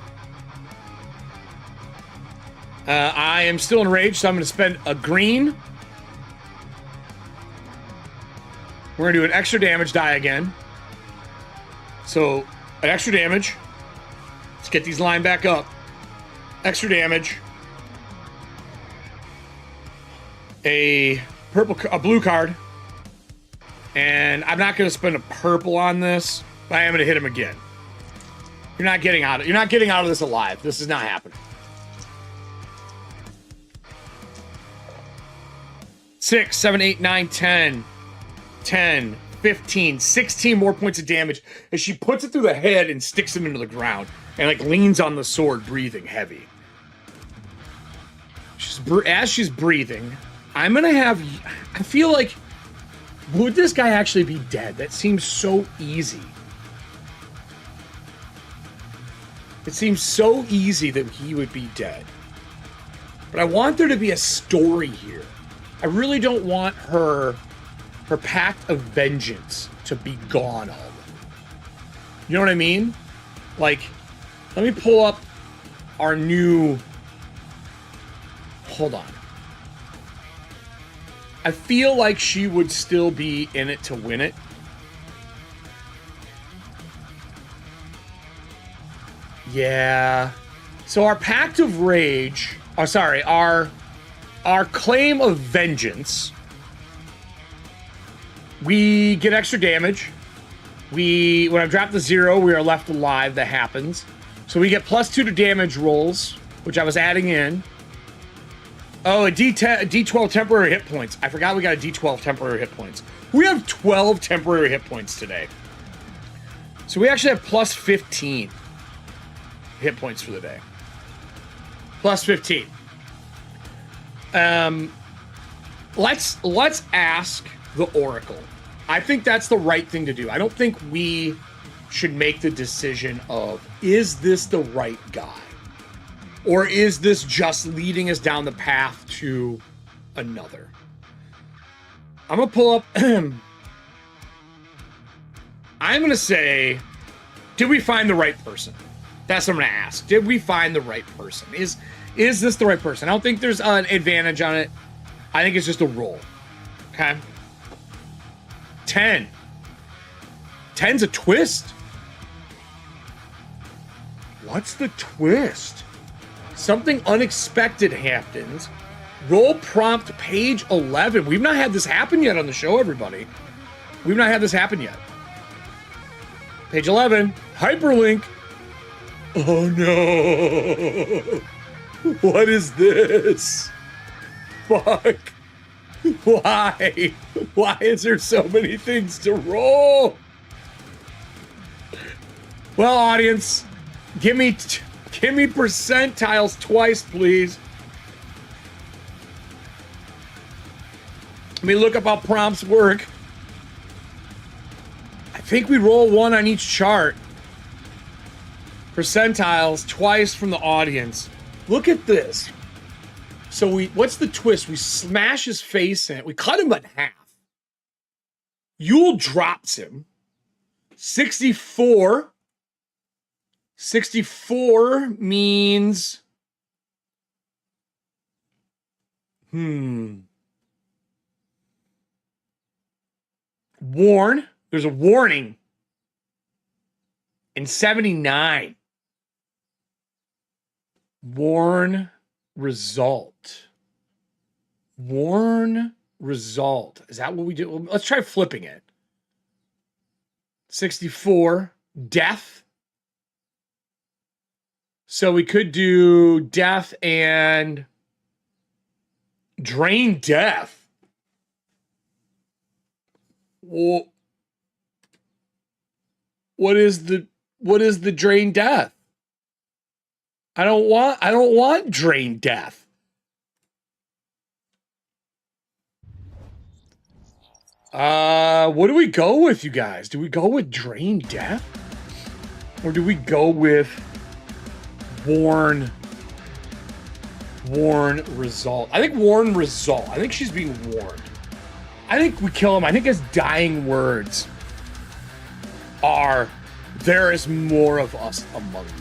[SPEAKER 1] I am still in rage, so I'm going to spend a green. We're going to do an extra damage die again. So, an extra damage. Let's get these lined back up. Extra damage. A blue card. And I'm not going to spend a purple on this, but I am going to hit him again. You're not getting out of this alive. This is not happening. 6, 7, 8, 9, 10, 10, 15, 16 more points of damage as she puts it through the head and sticks him into the ground and like leans on the sword, breathing heavy. As she's breathing, I'm gonna have, I feel like, would this guy actually be dead? That seems so easy. It seems so easy that he would be dead. But I want there to be a story here. I really don't want her pact of vengeance to be gone all of it. You know what I mean? Like, let me pull up our new... Hold on. I feel like she would still be in it to win it. Yeah. So our pact of rage... Oh, sorry. Our claim of vengeance We get extra damage. When I drop the 0, we are left alive. That happens. So we get +2 to damage rolls, which I was adding in. Oh, a D12 temporary hit points. I forgot we got a D12 temporary hit points. We have 12 temporary hit points today. So we actually have +15 hit points for the day. +15. Let's ask the Oracle. I think that's the right thing to do. I don't think we should make the decision of, is this the right guy? Or is this just leading us down the path to another? I'm going to pull up. I'm going to say, did we find the right person? That's what I'm going to ask. Did we find the right person? Is this the right person? I don't think there's an advantage on it. I think it's just a roll. Okay. 10. 10's a twist. What's the twist? Something unexpected happens. Roll prompt page 11. We've not had this happen yet on the show, everybody. We've not had this happen yet. Page 11. Hyperlink. Oh no. What is this? Fuck. Why? Why is there so many things to roll? Well, audience, give me percentiles twice, please. Let me look up how prompts work. I think we roll 1 on each chart. Percentiles twice from the audience. Look at this. So what's the twist? We smash his face in. We cut him in half. Yule drops him. 64. 64 means... Warn. There's a warning. And 79. Warn result. Warn result. Is that what we do? Let's try flipping it. 64. Death. So we could do death and drain death. Well, what is the drain death? I don't want drain death. What do we go with, you guys? Do we go with drain death? Or do we go with warn result? I think warn result. I think she's being warned. I think we kill him. I think his dying words are, there is more of us among you.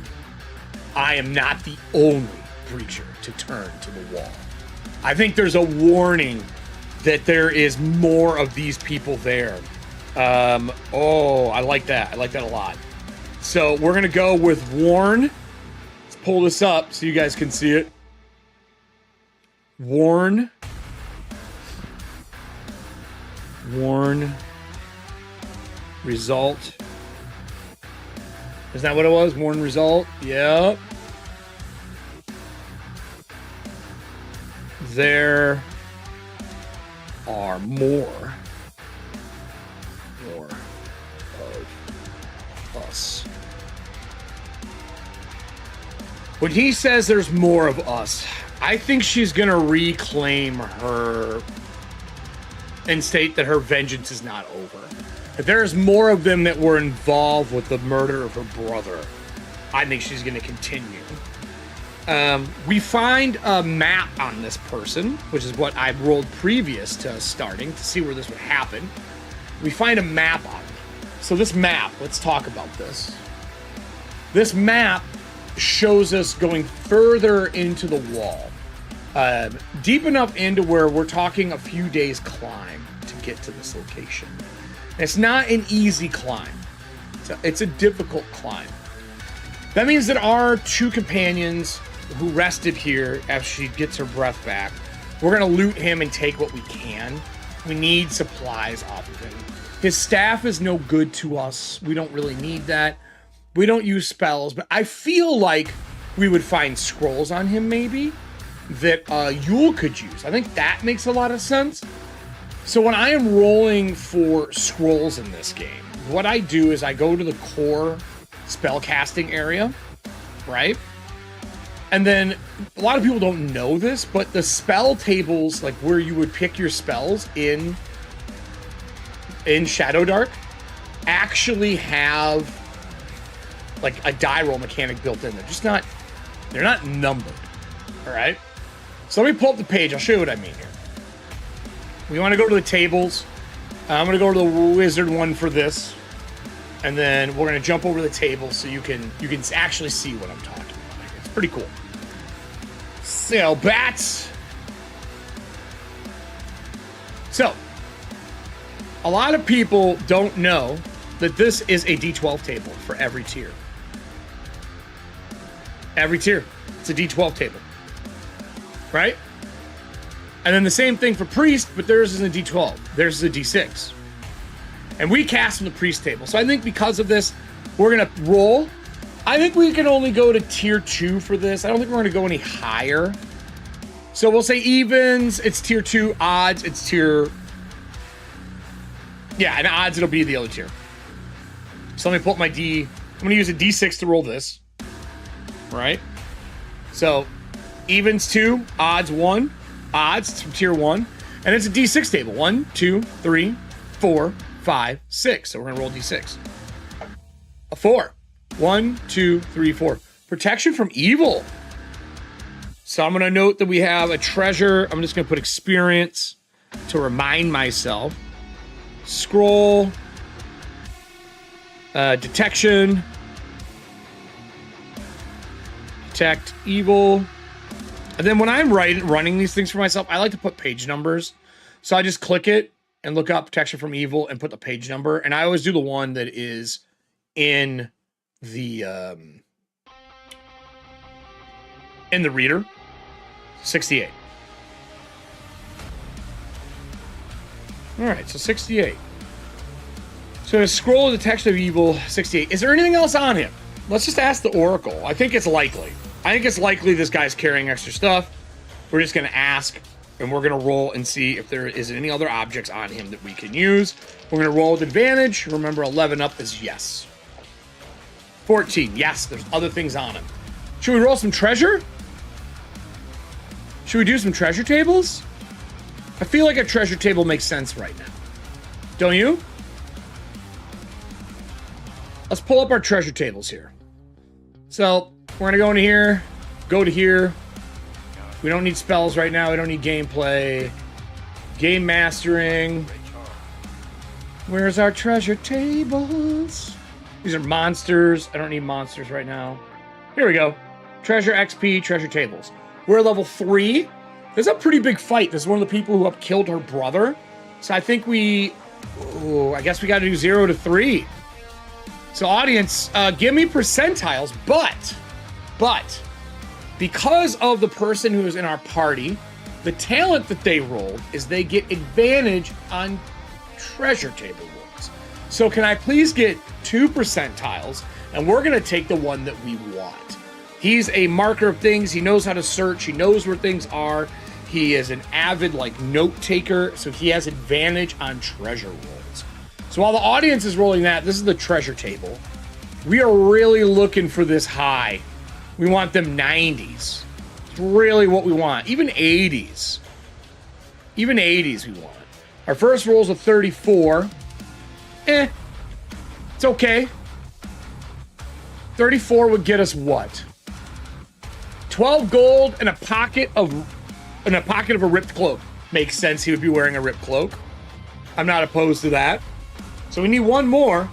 [SPEAKER 1] I am not the only breacher to turn to the wall. I think there's a warning that there is more of these people there. Oh, I like that. I like that a lot. So we're going to go with warn. Let's pull this up so you guys can see it. Warn. Warn. Result. Is that what it was? Warn result? Yep. There are more of us. When he says there's more of us, I think she's going to reclaim her and state that her vengeance is not over. If there's more of them that were involved with the murder of her brother, I think she's going to continue. We find a map on this person, which is what I rolled previous to starting to see where this would happen. We find a map on it. So this map, let's talk about this. This map shows us going further into the wall. Deep enough into where we're talking a few days climb to get to this location. It's not an easy climb. It's a difficult climb. That means that our two companions who rested here as she gets her breath back, we're going to loot him and take what we can. We need supplies off of him. His staff is no good to us. We don't really need that. We don't use spells, but I feel like we would find scrolls on him maybe that Yule could use. I think that makes a lot of sense. So when I am rolling for scrolls in this game, what I do is I go to the core spellcasting area, right? And then a lot of people don't know this, but the spell tables, like where you would pick your spells in Shadowdark, actually have like a die roll mechanic built in. They're not numbered. All right. So let me pull up the page. I'll show you what I mean here. We want to go to the tables. I'm going to go to the wizard one for this. And then we're going to jump over the table so you can actually see what I'm talking about. It's pretty cool. So, bats. So, a lot of people don't know that this is a D12 table for every tier. Every tier. It's a D12 table. Right? And then the same thing for priest, but theirs is a D12. Theirs is a D6. And we cast from the priest table. So I think because of this, we're going to roll. I think we can only go to tier 2 for this. I don't think we're going to go any higher. So we'll say evens, it's tier 2. Odds, it's tier... Yeah, and odds, it'll be the other tier. So let me pull up my D. I'm going to use a D6 to roll this. Right? So, evens 2, odds 1. Odds, it's from tier 1. And it's a D6 table. 1, 2, 3, 4, 5, 6. So we're going to roll D6. A 4. 1, 2, 3, 4. Protection from evil. So I'm going to note that we have a treasure. I'm just going to put experience to remind myself. Scroll. Detection. Detect evil. And then when I'm running these things for myself, I like to put page numbers. So I just click it and look up protection from evil and put the page number. And I always do the one that is in the reader. 68. All right, so 68. So to scroll detection of evil, 68. Is there anything else on him? Let's just ask the Oracle. I think it's likely. I think it's likely this guy's carrying extra stuff. We're just going to ask, and we're going to roll and see if there is any other objects on him that we can use. We're going to roll with advantage. Remember, 11 up is yes. 14, yes, there's other things on him. Should we roll some treasure? Should we do some treasure tables? I feel like a treasure table makes sense right now. Don't you? Let's pull up our treasure tables here. So, we're going to go into here, go to here. We don't need spells right now. We don't need gameplay. Game mastering. Where's our treasure tables? These are monsters. I don't need monsters right now. Here we go. Treasure XP, treasure tables. We're level 3. This is a pretty big fight. This is one of the people who killed her brother. So I think I guess we got to do 0 to 3. So audience, give me percentiles, but because of the person who is in our party, the talent that they rolled is they get advantage on treasure table rolls. So can I please get 2 percentiles, and we're going to take the one that we want. He's a marker of things. He knows how to search. He knows where things are. He is an avid note taker, so he has advantage on treasure rolls. So while the audience is rolling that, this is the treasure table. We are really looking for this high. We want them 90s. It's really what we want. Even 80s. Even 80s we want. Our first roll is a 34. It's okay. 34 would get us what? 12 gold and a pocket of a ripped cloak. Makes sense he would be wearing a ripped cloak. I'm not opposed to that. So we need one more.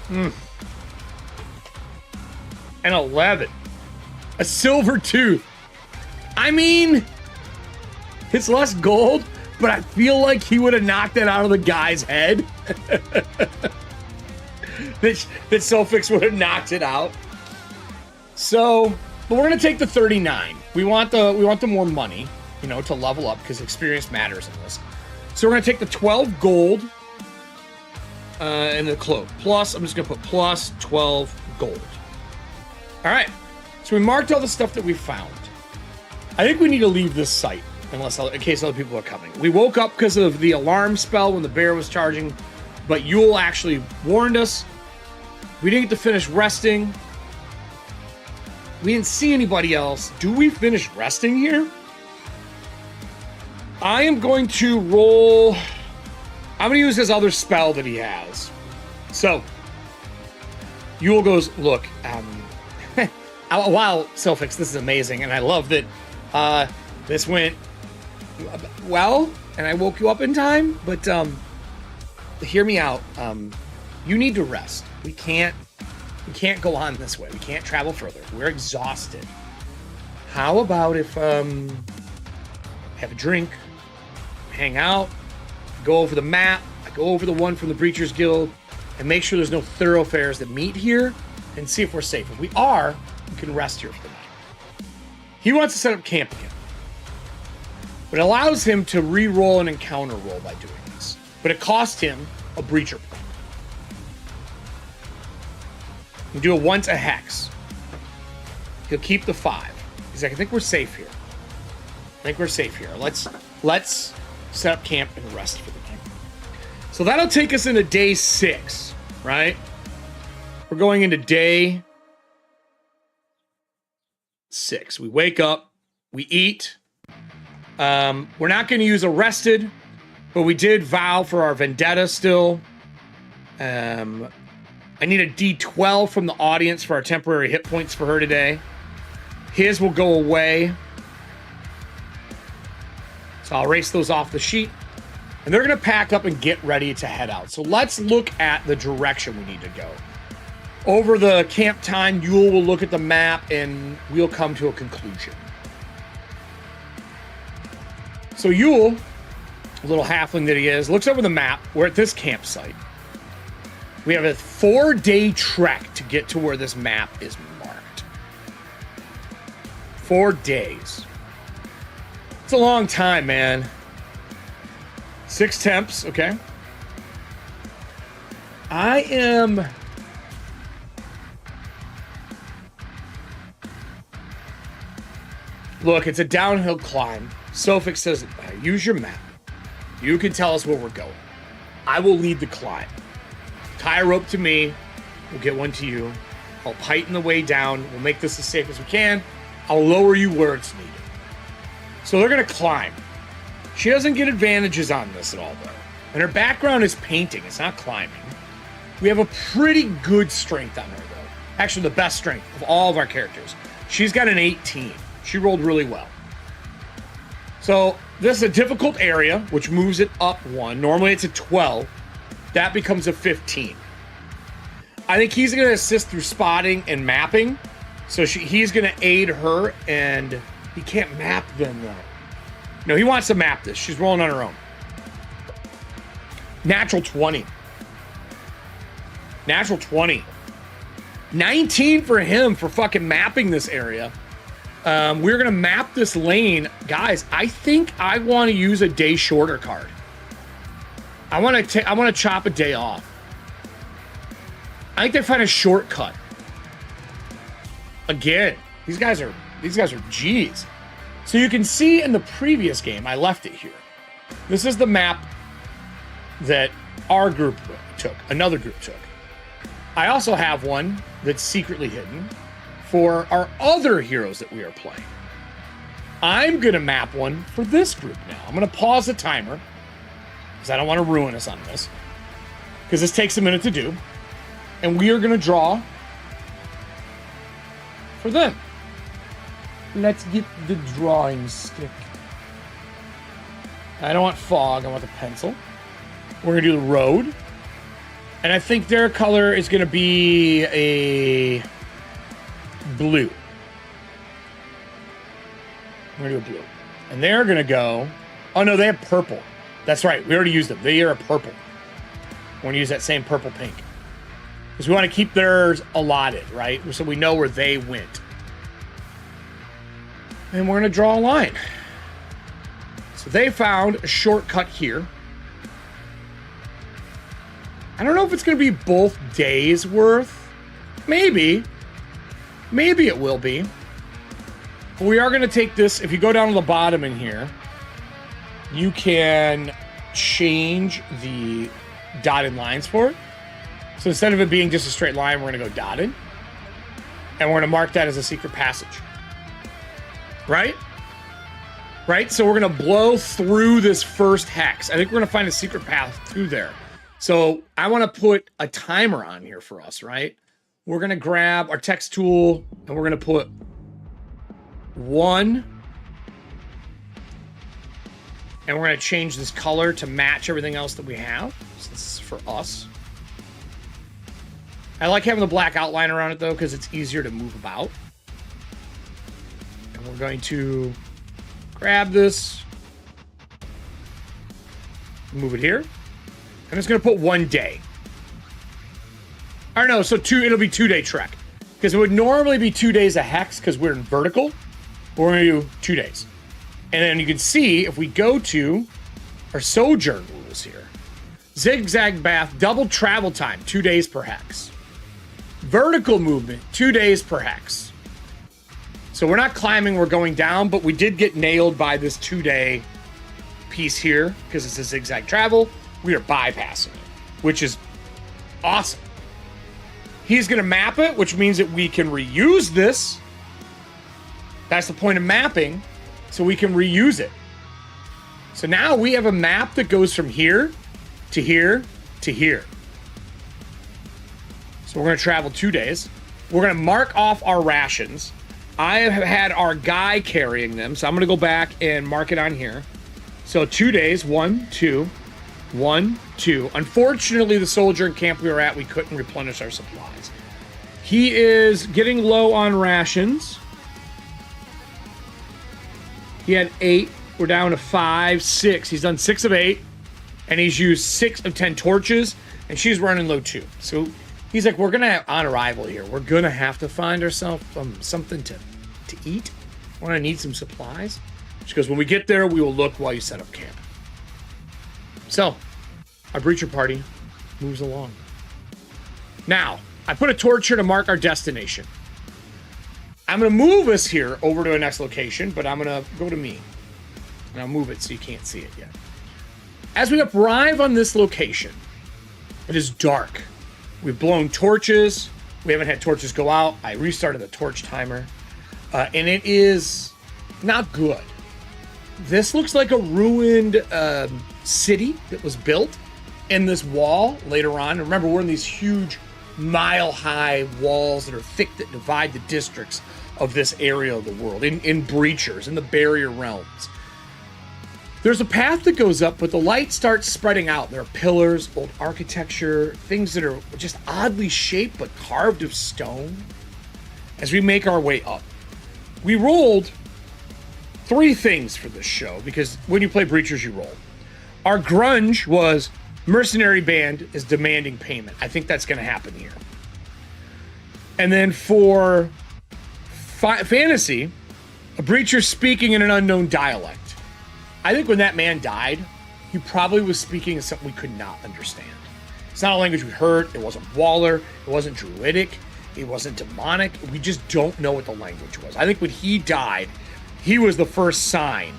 [SPEAKER 1] And 11. A silver tooth. I mean, it's less gold, but I feel like he would have knocked that out of the guy's head. that Sofix would have knocked it out. So, but we're gonna take the 39. We want the more money. you know, to level up because experience matters in this. So we're going to take the 12 gold and the cloak. Plus, I'm just going to put plus 12 gold. All right. So we marked all the stuff that we found. I think we need to leave this site in case other people are coming. We woke up because of the alarm spell when the bear was charging, but Yule actually warned us. We didn't get to finish resting. We didn't see anybody else. Do we finish resting here? I am going to roll. I'm going to use his other spell that he has. So, Yule goes, look, wow, Sylphix, this is amazing. And I love that this went well, and I woke you up in time. But hear me out. You need to rest. We can't go on this way. We can't travel further. We're exhausted. How about if have a drink, hang out, go over the map, go over the one from the Breachers Guild, and make sure there's no thoroughfares that meet here, and see if we're safe. If we are, we can rest here for the night. He wants to set up camp again, but it allows him to re-roll an encounter roll by doing this. But it costs him a Breacher point. You do it once a hex. He'll keep the 5. He's like, I think we're safe here. Let's set up camp and rest for the night. So that'll take us into day 6, right? We're going into day 6. We wake up, we eat. We're not going to use Arrested, but we did vow for our vendetta still. I need a D12 from the audience for our temporary hit points for her today. His will go away. So I'll erase those off the sheet. And they're going to pack up and get ready to head out. So let's look at the direction we need to go. Over the camp time, Yule will look at the map and we'll come to a conclusion. So Yule, a little halfling that he is, looks over the map. We're at this campsite. We have a 4-day trek to get to where this map is marked. 4 days. It's a long time, man. 6 temps, okay. I am... Look, it's a downhill climb. Sophic says, use your map. You can tell us where we're going. I will lead the climb. Tie a rope to me. We'll get one to you. I'll tighten the way down. We'll make this as safe as we can. I'll lower you where it's needed. So they're going to climb. She doesn't get advantages on this at all, though. And her background is painting. It's not climbing. We have a pretty good strength on her, though. Actually, the best strength of all of our characters. She's got an 18. She rolled really well. So this is a difficult area, which moves it up 1. Normally it's a 12. That becomes a 15. I think he's going to assist through spotting and mapping. So he's going to aid her, and he can't map them, though. No, he wants to map this. She's rolling on her own. Natural 20. Natural 20. 19 for him for fucking mapping this area. We're going to map this lane. Guys, I think I want to use a day shorter card. I want to chop a day off. I think they find a shortcut. Again, these guys are G's. So you can see in the previous game, I left it here. This is the map that our group took, another group took. I also have one that's secretly hidden for our other heroes that we are playing. I'm going to map one for this group now. I'm going to pause the timer because I don't want to ruin us on this, because this takes a minute to do. And we are going to draw for them. Let's get the drawing stick. I don't want fog, I want the pencil. We're going to do the road. And I think their color is going to be a blue. We're going to do a blue. And they're going to go... Oh, no, they have purple. That's right. We already used them. They are a purple. We're going to use that same purple pink. Because we want to keep theirs allotted, right? So we know where they went. And we're going to draw a line. So they found a shortcut here. I don't know if it's going to be both days worth. Maybe. Maybe it will be. But we are going to take this. If you go down to the bottom in here, you can change the dotted lines for it. So instead of it being just a straight line, we're going to go dotted. And we're going to mark that as a secret passage. Right? Right? So we're going to blow through this first hex. I think we're going to find a secret path through there. So I want to put a timer on here for us, right? We're going to grab our text tool and we're going to put 1. And we're going to change this color to match everything else that we have. So this is for us. I like having the black outline around it, though, because it's easier to move about. And we're going to grab this. Move it here. I'm just going to put 1 day. Or no, so it'll be 2-day trek. Because it would normally be 2 days a hex because we're in vertical. We're going to do 2 days. And then you can see, if we go to our Sojourn rules here. Zigzag path, double travel time, 2 days per hex. Vertical movement, 2 days per hex. So we're not climbing, we're going down, but we did get nailed by this 2-day piece here because it's a zigzag travel. We are bypassing it, which is awesome. He's going to map it, which means that we can reuse this. That's the point of mapping, so we can reuse it. So now we have a map that goes from here to here to here. So we're going to travel 2 days. We're going to mark off our rations. I have had our guy carrying them, so I'm going to go back and mark it on here. So 2 days, 1, 2, 1, 2. Unfortunately, the Sojourn camp we were at, we couldn't replenish our supplies. He is getting low on rations. He had 8. We're down to 5, 6. He's done 6 of 8. And he's used 6 of 10 torches. And she's running low too. So he's like, we're going to, on arrival here, we're going to have to find ourselves something to eat. We're going to need some supplies. She goes, when we get there, we will look while you set up camp. So, our breacher party moves along. Now, I put a torch here to mark our destination. I'm going to move us here over to a next location, but I'm going to go to me. And I'll move it so you can't see it yet. As we arrive on this location, it is dark. We've blown torches. We haven't had torches go out. I restarted the torch timer. And it is not good. This looks like a ruined city that was built in this wall later on. Remember, we're in these huge mile-high walls that are thick that divide the districts of this area of the world, in breachers, in the barrier realms. There's a path that goes up, but the light starts spreading out. There are pillars, old architecture, things that are just oddly shaped but carved of stone. As we make our way up, we rolled 3 things for this show, because when you play Breachers, you roll. Our grunge was mercenary band is demanding payment. I think that's going to happen here. And then for fantasy, a Breacher speaking in an unknown dialect. I think when that man died, he probably was speaking in something we could not understand. It's not a language we heard. It wasn't Waller. It wasn't Druidic. It wasn't demonic. We just don't know what the language was. I think when he died, he was the first sign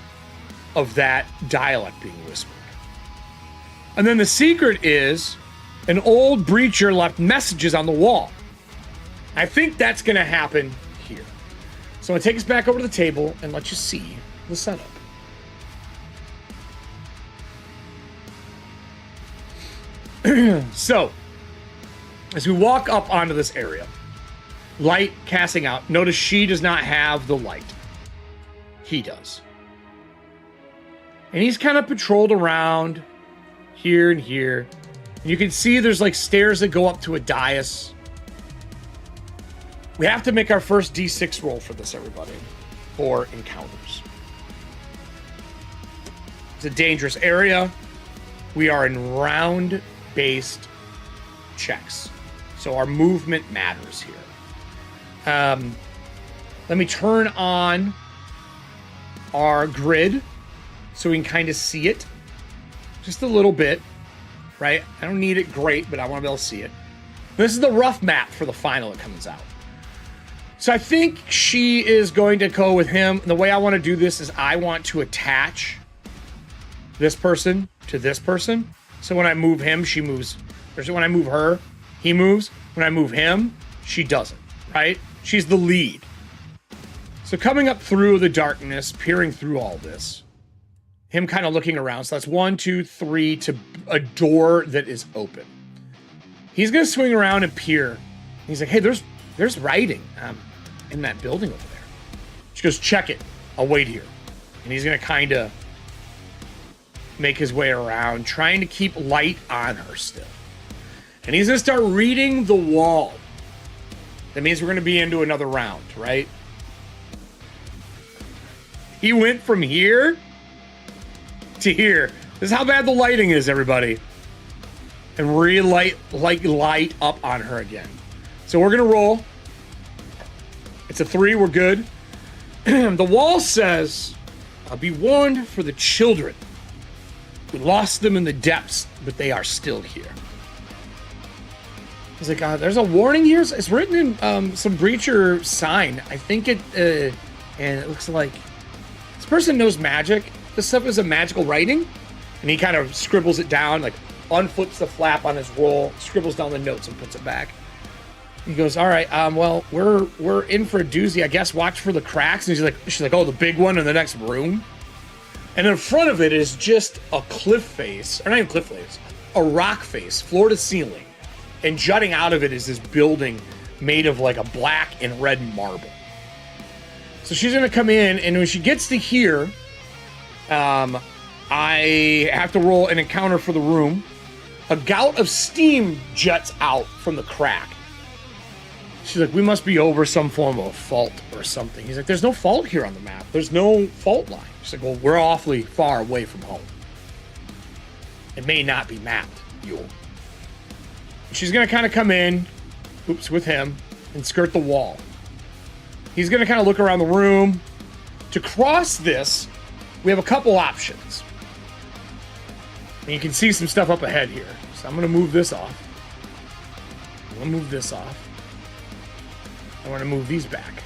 [SPEAKER 1] of that dialect being whispered. And then the secret is an old breacher left messages on the wall. I think that's going to happen here. So I'm going to take us back over to the table and let you see the setup. So, as we walk up onto this area, light casting out. Notice she does not have the light. He does. And he's kind of patrolled around here and here. And you can see there's like stairs that go up to a dais. We have to make our first D6 roll for this, everybody, for encounters. It's a dangerous area. We are in round-based checks. So our movement matters here. Let me turn on our grid so we can kind of see it just a little bit, right? I don't need it great, but I want to be able to see it. This is the rough map for the final that comes out. So I think she is going to go with him. The way I want to do this is I want to attach this person to this person. So when I move him, she moves. Or when I move her, he moves. When I move him, she doesn't, right? She's the lead. So coming up through the darkness, peering through all this, him kind of looking around. So that's 1, 2, 3 to a door that is open. He's going to swing around and peer. He's like, hey, there's writing in that building over there. She goes, check it. I'll wait here. And he's going to kind of make his way around, trying to keep light on her still. And he's going to start reading the wall. That means we're going to be into another round, right? He went from here to here. This is how bad the lighting is, everybody. And light up on her again. So we're going to roll. It's a 3. We're good. The wall says, be warned for the children. We lost them in the depths, but they are still here. He's like, there's a warning here. It's written in some Breacher sign. I think it, and it looks like this person knows magic. This stuff is a magical writing. And he kind of scribbles it down, like unflips the flap on his roll, scribbles down the notes and puts it back. He goes, all right, well, we're in for a doozy. I guess watch for the cracks. And she's like, oh, the big one in the next room. And in front of it is just a cliff face, or not even cliff face, a rock face, floor to ceiling. And jutting out of it is this building made of like a black and red marble. So she's going to come in, and when she gets to here, I have to roll an encounter for the room. A gout of steam juts out from the crack. She's like, we must be over some form of fault or something. He's like, there's no fault here on the map. There's no fault line. She's like, well, we're awfully far away from home. It may not be mapped, Yule. She's going to kind of come in, with him, and skirt the wall. He's going to kind of look around the room. To cross this, we have a couple options. And you can see some stuff up ahead here. So I'm going to move this off. I'm going to move this off. I want to move these back.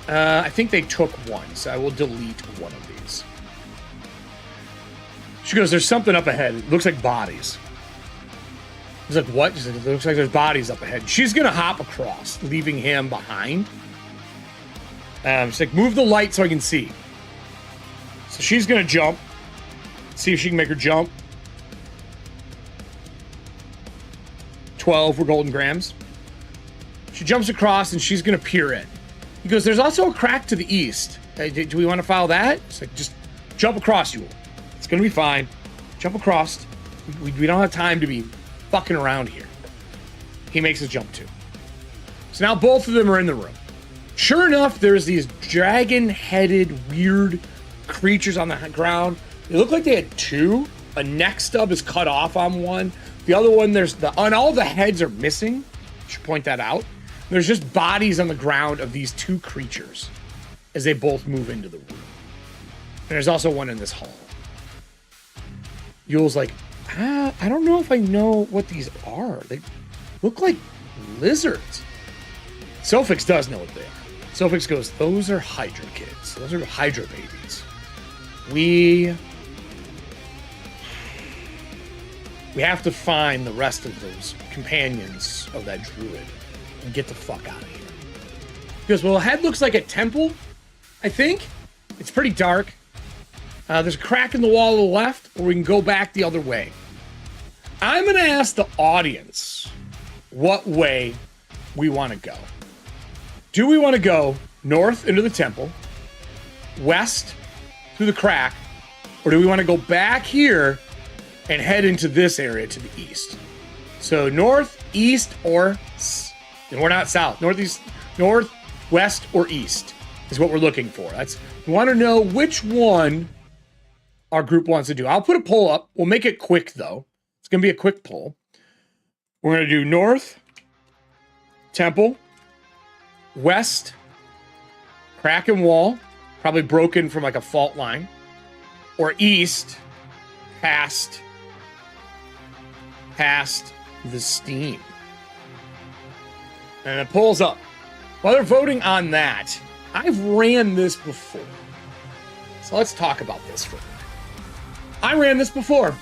[SPEAKER 1] I think they took one, so I will delete one of these. She goes, there's something up ahead. It looks like bodies. He's like, what? She's like, it looks like there's bodies up ahead. She's going to hop across, leaving him behind. She's like, move the light so I can see. So she's going to jump. See if she can make her jump. 12 for golden grams. She jumps across and she's going to peer in. He goes, there's also a crack to the east. Do we want to follow that? It's like, just jump across, Yule. It's going to be fine. Jump across. We don't have time to be fucking around here. He makes a jump too. So now both of them are in the room. Sure enough, there's these dragon-headed, weird creatures on the ground. They look like they had two. A neck stub is cut off on one. The other one, on all the heads are missing. I should point that out. There's just bodies on the ground of these two creatures as they both move into the room. And there's also one in this hall. Yule's like, I don't know if I know what these are. They look like lizards. Sophix does know what they are. Sophix goes, those are Hydra kids. Those are Hydra babies. We have to find the rest of those companions of that druid and get the fuck out of here. He goes, well, the head looks like a temple, I think. It's pretty dark. There's a crack in the wall to the left, or we can go back the other way. I'm going to ask the audience what way we want to go. Do we want to go north into the temple, west through the crack, or do we want to go back here and head into this area to the east? So north, east, or... And we're not south. Northeast, north, west, or east is what we're looking for. We want to know which one our group wants to do. I'll put a poll up. We'll make it quick, though. It's going to be a quick poll. We're going to do north, temple, west, crack and wall, probably broken from like a fault line, or east past the steam. And it pulls up. While they're voting on that, I've ran this before. So let's talk about this for a minute. I ran this before.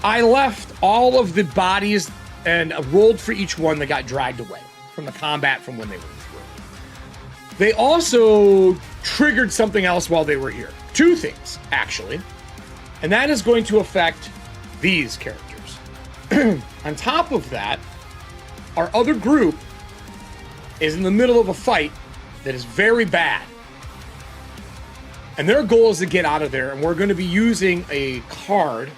[SPEAKER 1] I left all of the bodies and rolled for each one that got dragged away from the combat from when they were through. They also triggered something else while they were here. Two things, actually. And that is going to affect these characters. On top of that, our other group is in the middle of a fight that is very bad. And their goal is to get out of there, and we're going to be using a card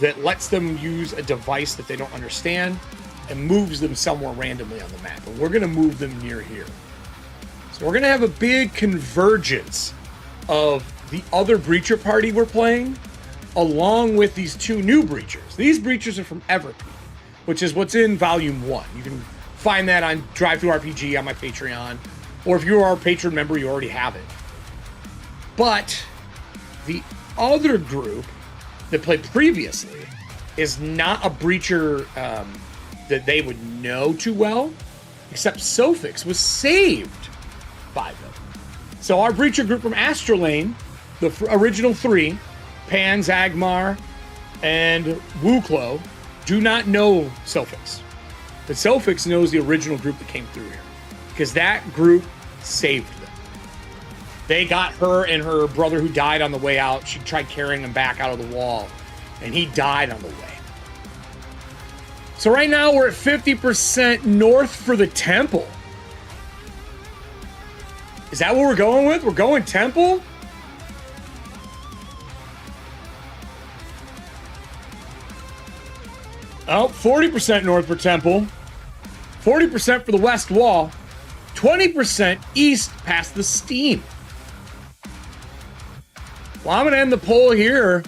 [SPEAKER 1] that lets them use a device that they don't understand and moves them somewhere randomly on the map. And we're going to move them near here. So we're going to have a big convergence of the other Breacher party we're playing, along with these two new Breachers. These Breachers are from Everpeak, which is what's in Volume 1. You can find that on Drive-Thru RPG on my Patreon, or if you're our patron member, you already have it. But the other group that played previously is not a Breacher that they would know too well, except Sofix was saved by them. So our Breacher group from Astrolane, the original three, Pan, Zagmar, and Wuklo, do not know Sofix. But Sofix knows the original group that came through here, because that group saved them. They got her and her brother who died on the way out. She tried carrying him back out of the wall, and he died on the way. So right now we're at 50% north for the temple. Is that what we're going with? We're going temple? Oh, 40% north for temple. 40% for the west wall. 20% east past the steam. Well, I'm going to end the poll here.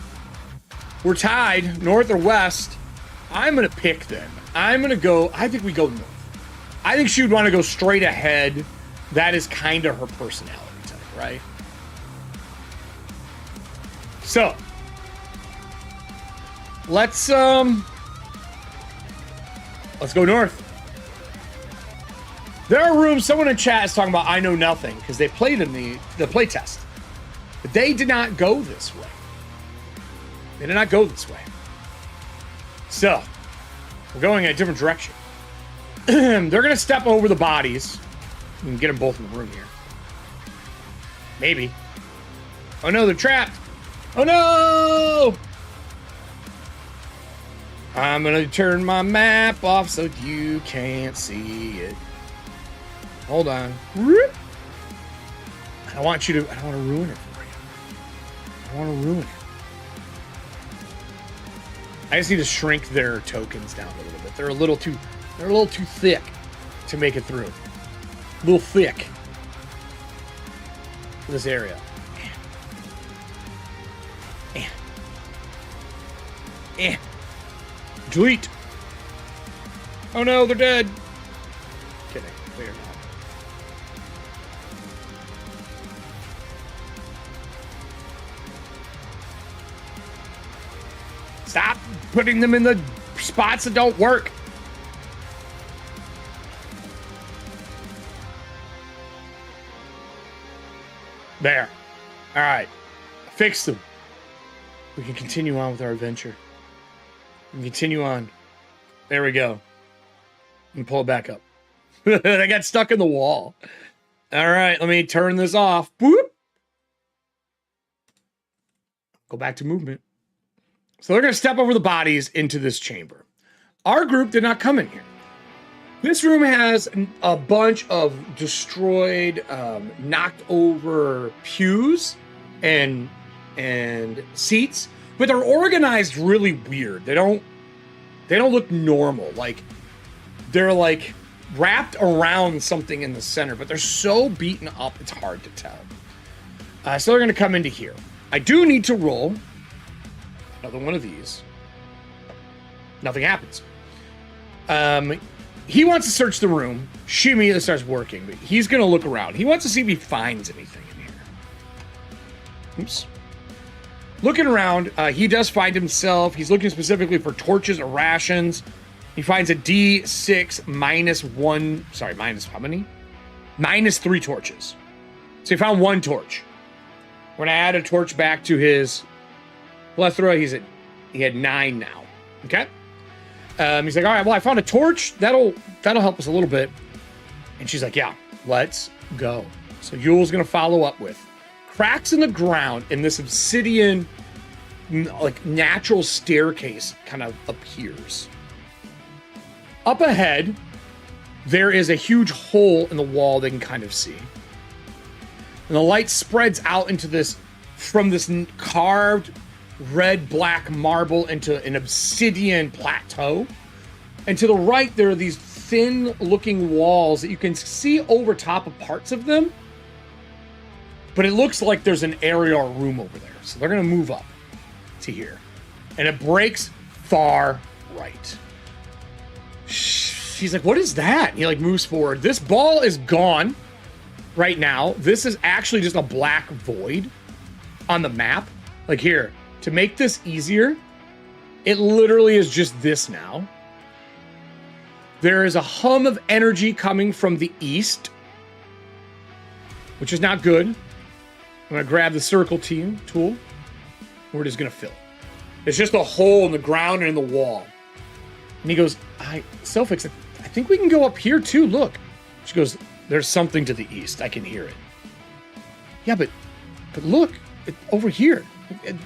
[SPEAKER 1] We're tied, north or west. I'm going to pick them. I'm going to go, I think we go north. I think she would want to go straight ahead. That is kind of her personality type, right? So, let's go north. There are rooms, someone in chat is talking about I Know Nothing, because they played in the playtest. But they did not go this way. They did not go this way. So, we're going in a different direction. They're going to step over the bodies. We can get them both in the room here. Maybe. Oh no, they're trapped. Oh no! I'm going to turn my map off so you can't see it. Hold on. I don't want to ruin it for you. I don't want to ruin it. I just need to shrink their tokens down a little bit. They're a little too thick to make it through. A little thick for this area. Delete. Oh no, they're dead. Kidding. They're not. Stop putting them in the spots that don't work. There. All right. Fix them. We can continue on with our adventure. We can continue on. There we go. And pull it back up. I got stuck in the wall. All right. Let me turn this off. Boop. Go back to movement. So they're going to step over the bodies into this chamber. Our group did not come in here. This room has a bunch of destroyed, knocked over pews and seats, but they're organized really weird. They don't look normal. Like they're like wrapped around something in the center, but they're so beaten up it's hard to tell. So they're going to come into here. I do need to roll another one of these. Nothing happens. He wants to search the room. She immediately starts working, but he's going to look around. He wants to see if he finds anything in here. Oops. Looking around, he does find himself. He's looking specifically for torches or rations. He finds a D6 minus 1. Sorry, minus how many? Minus 3 torches. So he found 1 torch. We're going to add a torch back to his plethora. He had 9 now. Okay? He's like, all right, well, I found a torch. That'll help us a little bit. And she's like, yeah, let's go. So Yule's going to follow up with cracks in the ground, and this obsidian, like, natural staircase kind of appears. Up ahead, there is a huge hole in the wall they can kind of see. And the light spreads out into this, from this carved red-black marble into an obsidian plateau. And to the right, there are these thin-looking walls that you can see over top of parts of them. But it looks like there's an area or room over there. So they're going to move up to here. And it breaks far right. She's like, what is that? And he like moves forward. This ball is gone right now. This is actually just a black void on the map. Like here, to make this easier, it literally is just this now. There is a hum of energy coming from the east, which is not good. I'm going to grab the circle tool. We're just going to fill it. It's just a hole in the ground and in the wall. And he goes, Selfix, I think we can go up here too. Look. She goes, there's something to the east. I can hear it. Yeah, but look, over here.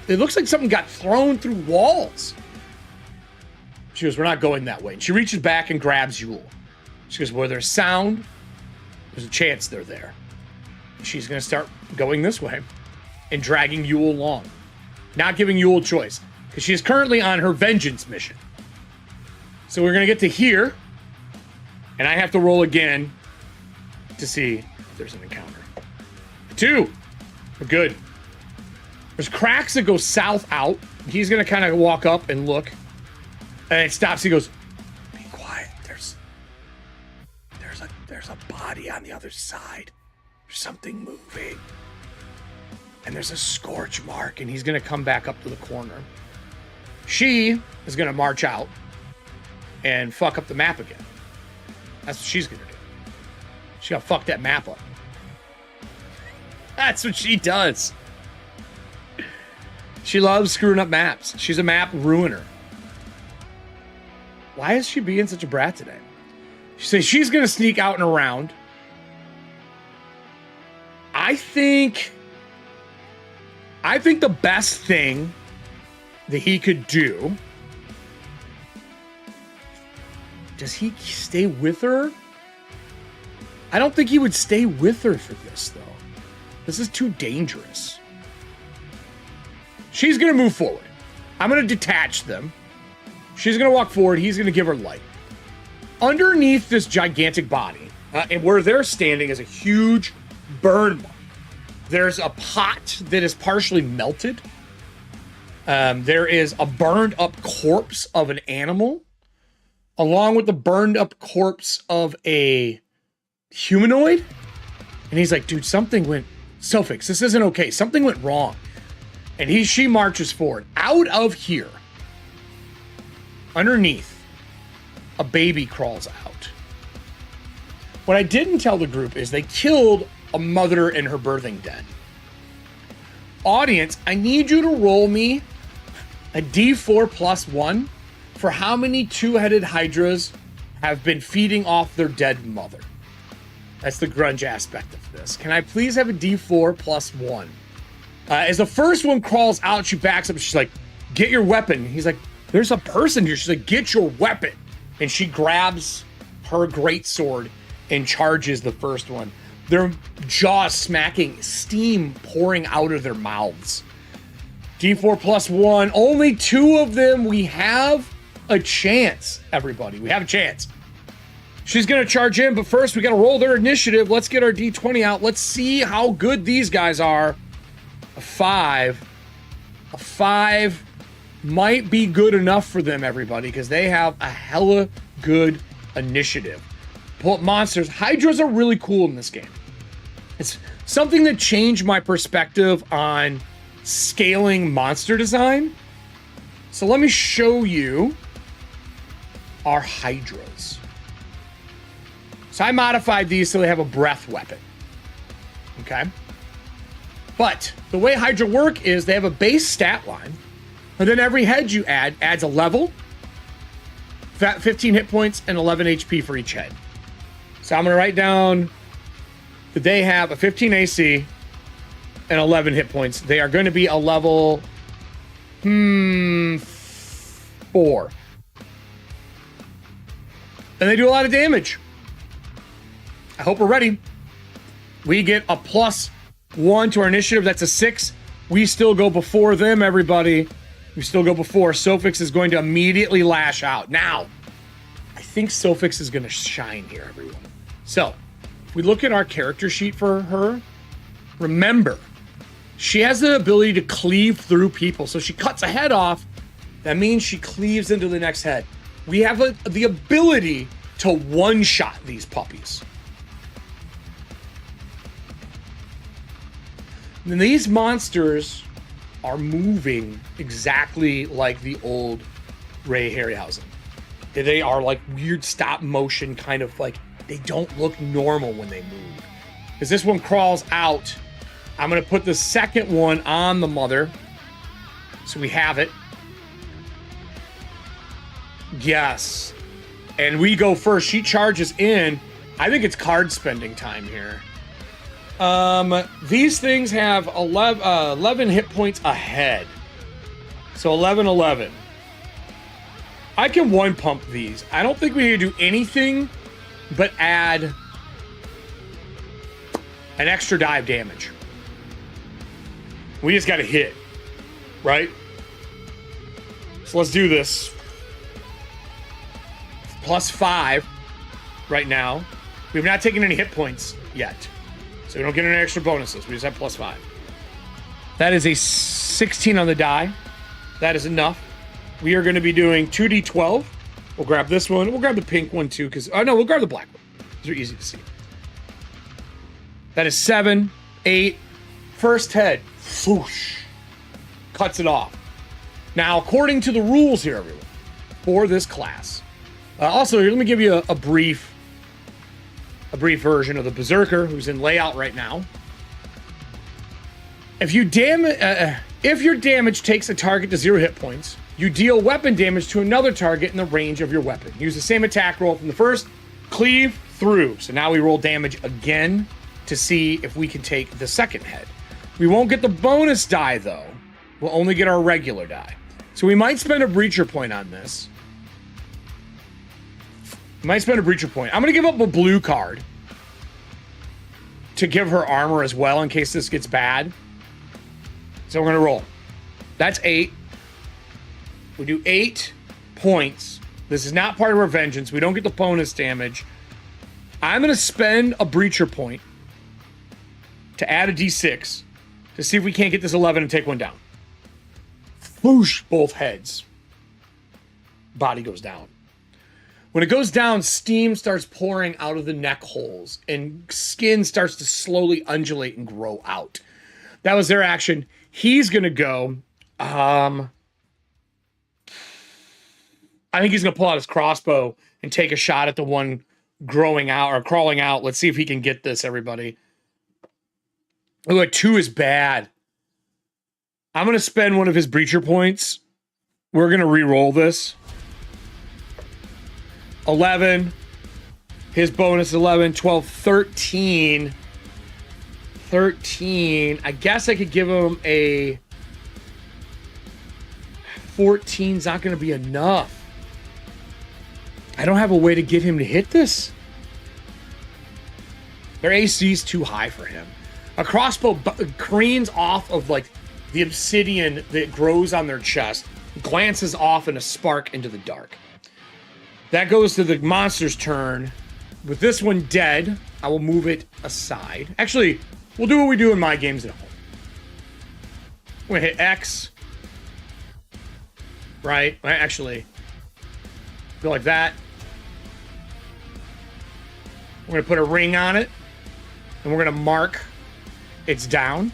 [SPEAKER 1] It looks like something got thrown through walls. She goes, we're not going that way. And she reaches back and grabs Yule. She goes, where there's sound, there's a chance they're there. She's going to start going this way and dragging Yule along. Not giving Yule a choice, because she is currently on her vengeance mission. So we're going to get to here, and I have to roll again to see if there's an encounter. 2. We're good. There's cracks that go south out. He's going to kind of walk up and look, and it stops. He goes, be quiet. There's a body on the other side. There's something moving. And there's a scorch mark, and he's going to come back up to the corner. She is going to march out and fuck up the map again. That's what she's going to do. She's going to fuck that map up. That's what she does. She loves screwing up maps. She's a map ruiner. Why is she being such a brat today? She says she's going to sneak out and around. I think the best thing that he could do... Does he stay with her? I don't think he would stay with her for this, though. This is too dangerous. She's going to move forward. I'm going to detach them. She's going to walk forward. He's going to give her light. Underneath this gigantic body, and where they're standing is a huge burn mark. There's a pot that is partially melted. There is a burned up corpse of an animal, along with the burned up corpse of a humanoid. And he's like, dude, something went... Selfix, this isn't okay. Something went wrong. And she marches forward. Out of here, underneath, a baby crawls out. What I didn't tell the group is they killed a mother in her birthing den. Audience, I need you to roll me a D4 plus 1 for how many two-headed hydras have been feeding off their dead mother. That's the grunge aspect of this. Can I please have a D4 plus 1? As the first one crawls out, she backs up. She's like, get your weapon. He's like, there's a person here. She's like, get your weapon. And she grabs her greatsword and charges the first one. Their jaws smacking, steam pouring out of their mouths. D4 plus 1. Only 2 of them. We have a chance, everybody. We have a chance. She's going to charge in, but first we got to roll their initiative. Let's get our D20 out. Let's see how good these guys are. A 5. A 5 might be good enough for them, everybody, because they have a hella good initiative. Pull up monsters. Hydras are really cool in this game. It's something that changed my perspective on scaling monster design. So let me show you our Hydras. So I modified these so they have a breath weapon. Okay. But the way Hydra work is they have a base stat line, and then every head you add adds a level, 15 hit points, and 11 HP for each head. So I'm going to write down that they have a 15 AC and 11 hit points. They are going to be a level 4. And they do a lot of damage. I hope we're ready. We get a +1 to our initiative. That's a 6. We still go before them, everybody. We still go before. Sofix is going to immediately lash out. Now, I think Sofix is going to shine here, everyone. So, if we look at our character sheet for her, remember, she has the ability to cleave through people. So she cuts a head off. That means she cleaves into the next head. We have the ability to one-shot these puppies. And these monsters are moving exactly like the old Ray Harryhausen. They are like weird stop motion kind of like, they don't look normal when they move. As this one crawls out, I'm going to put the second one on the mother. So we have it. Yes. And we go first. She charges in. I think it's card spending time here. These things have 11 hit points ahead. So 11. I can one pump these. I don't think we need to do anything but add an extra die of damage. We just got to hit, right? So let's do this. +5 right now. We've not taken any hit points yet. So we don't get any extra bonuses. We just have +5. That is a 16 on the die. That is enough. We are going to be doing 2d12. We'll grab this one. We'll grab the pink one too, because... Oh, no, we'll grab the black one. These are easy to see. That is 7, 8. First head. Whoosh. Cuts it off. Now, according to the rules here, everyone, for this class... also, let me give you a brief version of the Berserker, who's in layout right now. If your damage takes a target to 0 hit points, you deal weapon damage to another target in the range of your weapon. Use the same attack roll from the first, cleave through. So now we roll damage again to see if we can take the second head. We won't get the bonus die, though. We'll only get our regular die. So we might spend a breacher point on this. Might spend a breacher point. I'm going to give up a blue card to give her armor as well in case this gets bad. So we're going to roll. That's 8. We do 8 points. This is not part of our vengeance. We don't get the bonus damage. I'm going to spend a breacher point to add a d6 to see if we can't get this 11 and take one down. Whoosh, both heads. Body goes down. When it goes down, steam starts pouring out of the neck holes and skin starts to slowly undulate and grow out. That was their action. He's going to go. I think he's going to pull out his crossbow and take a shot at the one growing out or crawling out. Let's see if he can get this, everybody. Oh, a 2 is bad. I'm going to spend one of his breacher points. We're going to re-roll this. 11. His bonus 11, 12, 13. 13. I guess I could give him a 14's not going to be enough. I don't have a way to get him to hit this. Their AC is too high for him. A crossbow careens off of like the obsidian that grows on their chest, glances off in a spark into the dark. That goes to the monster's turn. With this one dead, I will move it aside. Actually, we'll do what we do in my games at home. I'm going to hit X. Right? Actually, go like that. We're going to put a ring on it. And we're going to mark it's down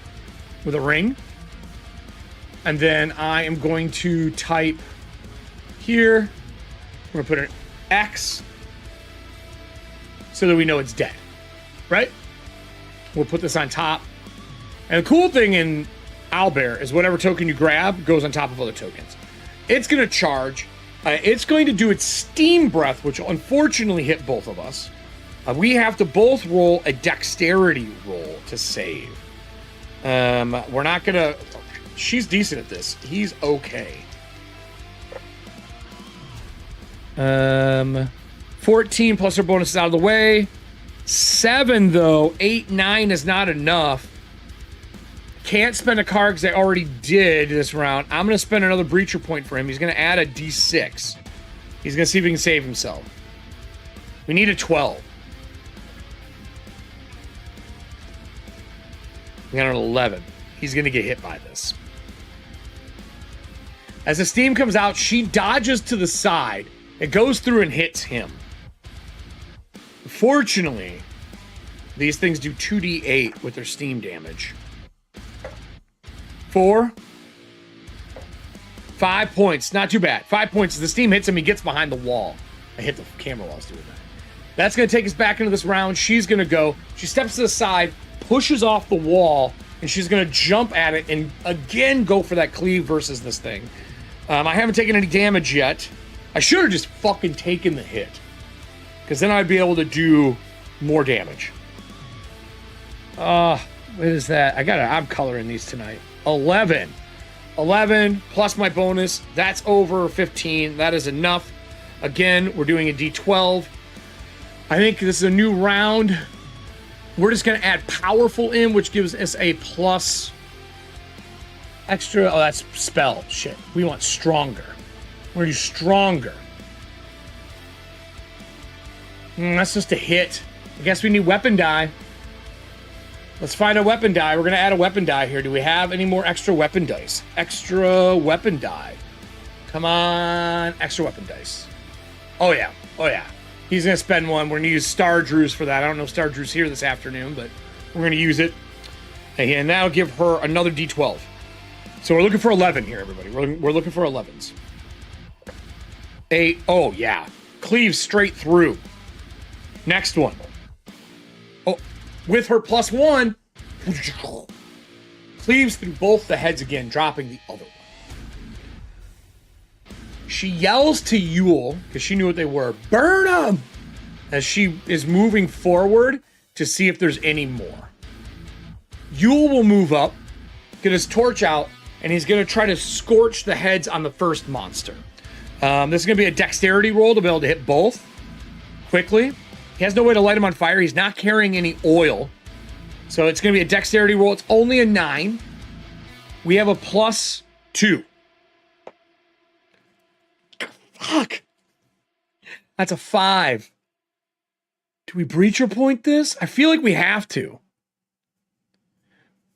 [SPEAKER 1] with a ring. And then I am going to type here. We're going to put an X so that we know it's dead, right? We'll put this on top. And the cool thing in Owlbear is whatever token you grab goes on top of other tokens. It's going to charge. It's going to do its Steam Breath, which will unfortunately hit both of us. We have to both roll a dexterity roll to save. We're not going to... She's decent at this. He's okay. 14 plus her bonus is out of the way. 7, though. 8, 9 is not enough. Can't spend a card because I already did this round. I'm going to spend another Breacher point for him. He's going to add a D6. He's going to see if he can save himself. We need a 12. We got an 11. He's going to get hit by this. As the steam comes out, she dodges to the side. It goes through and hits him. Fortunately, these things do 2d8 with their steam damage. 4. 5 points. Not too bad. 5 points. As the steam hits him, he gets behind the wall. I hit the camera while I was doing that. That's going to take us back into this round. She's going to go. She steps to the side, pushes off the wall, and she's going to jump at it and again go for that cleave versus this thing. I haven't taken any damage yet. I should have just fucking taken the hit, because then I'd be able to do more damage. What is that? I'm coloring these tonight. 11. 11 plus my bonus. That's over 15. That is enough. Again, we're doing a D12. I think this is a new round. We're just going to add powerful in, which gives us a plus extra. Oh, that's spell. Shit. We want stronger. We're going to do stronger. That's just a hit. I guess we need weapon die. Let's find a weapon die. We're going to add a weapon die here. Do we have any more extra weapon dice? Extra weapon die. Come on. Extra weapon dice. Oh, yeah. Oh, yeah. He's going to spend one. We're going to use Star Drew's for that. I don't know if Star Drew's here this afternoon, but we're going to use it. And now give her another D12. So we're looking for 11 here, everybody. We're looking for 11s. 8. Oh, yeah. Cleave straight through. Next one. Oh, with her +1. Cleaves through both the heads again, dropping the other one. She yells to Yule, because she knew what they were, burn them! As she is moving forward to see if there's any more. Yule will move up, get his torch out, and he's going to try to scorch the heads on the first monster. This is going to be a dexterity roll to be able to hit both quickly. He has no way to light him on fire. He's not carrying any oil. So it's going to be a dexterity roll. It's only a 9. We have a +2. Fuck. That's a 5. Do we breacher point this? I feel like we have to.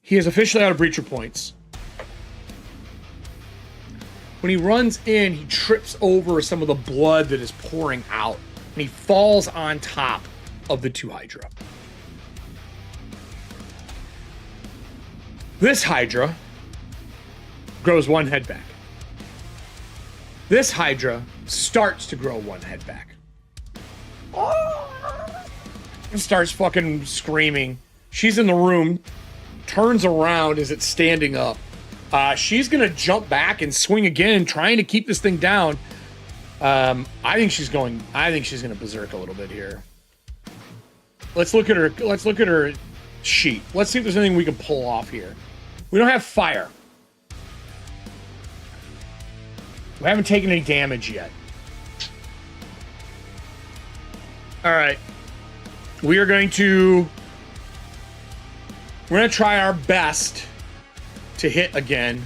[SPEAKER 1] He is officially out of breacher points. When he runs in, he trips over some of the blood that is pouring out, and he falls on top of the 2 Hydra. This Hydra grows 1 head back. This Hydra starts to grow 1 head back. And starts fucking screaming. She's in the room, turns around as it's standing up. She's going to jump back and swing again, trying to keep this thing down. I think she's going to berserk a little bit here. Let's look at her sheet. Let's see if there's anything we can pull off here. We don't have fire. We haven't taken any damage yet. All right. We're going to try our best to hit again.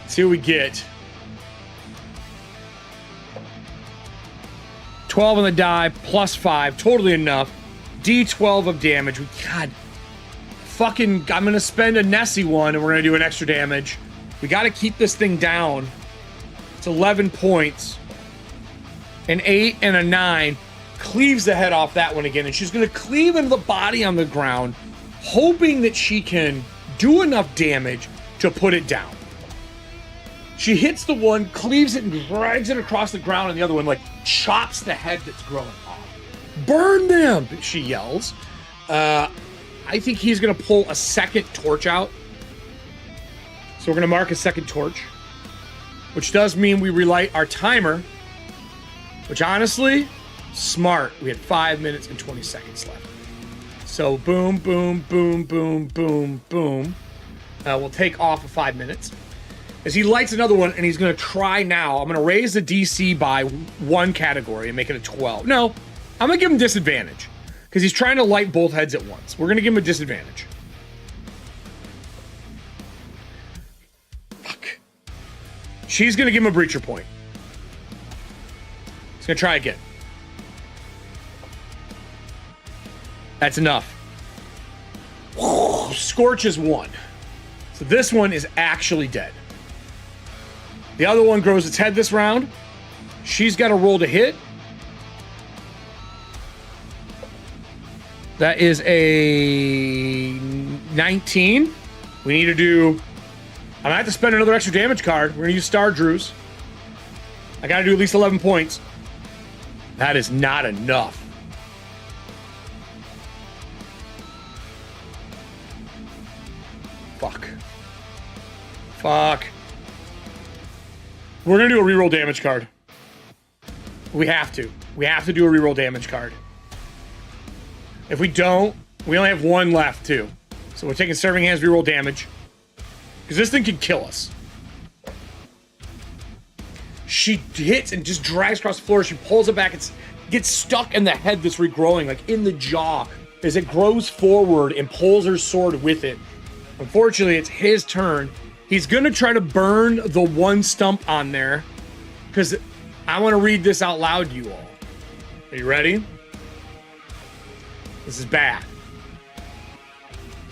[SPEAKER 1] See what we get. 12 on the die, +5, totally enough. D12 of damage. God, fucking, I'm going to spend a Nessie one and we're going to do an extra damage. We got to keep this thing down. It's 11 points. An 8 and a 9. Cleaves the head off that one again, and she's going to cleave into the body on the ground, hoping that she can do enough damage to put it down. She hits the one, cleaves it, and drags it across the ground, and the other one, like, chops the head that's growing off. Burn them, she yells. I think he's going to pull a second torch out. So we're going to mark a second torch, which does mean we relight our timer, which honestly, smart. We had 5 minutes and 20 seconds left. So boom, boom, boom, boom, boom, boom. We'll take off of 5 minutes. As he lights another one, and he's going to try now. I'm going to raise the DC by 1 category and make it a 12. No, I'm going to give him disadvantage because he's trying to light both heads at once. We're going to give him a disadvantage. Fuck. She's going to give him a breacher point. He's going to try again. That's enough. Scorches 1. So this one is actually dead. The other one grows its head this round. She's got to roll to hit. That is a 19. We need to do... I'm going to have to spend another extra damage card. We're going to use Star Drews. I got to do at least 11 points. That is not enough. Fuck. Fuck. We're going to do a reroll damage card. We have to. We have to do a reroll damage card. If we don't, we only have 1 left, too. So we're taking Serving Hands reroll damage. Because this thing can kill us. She hits and just drags across the floor. She pulls it back. It gets stuck in the head that's regrowing, like in the jaw, as it grows forward and pulls her sword with it. Unfortunately, it's his turn. He's going to try to burn the 1 stump on there because I want to read this out loud to you all. Are you ready? This is bad.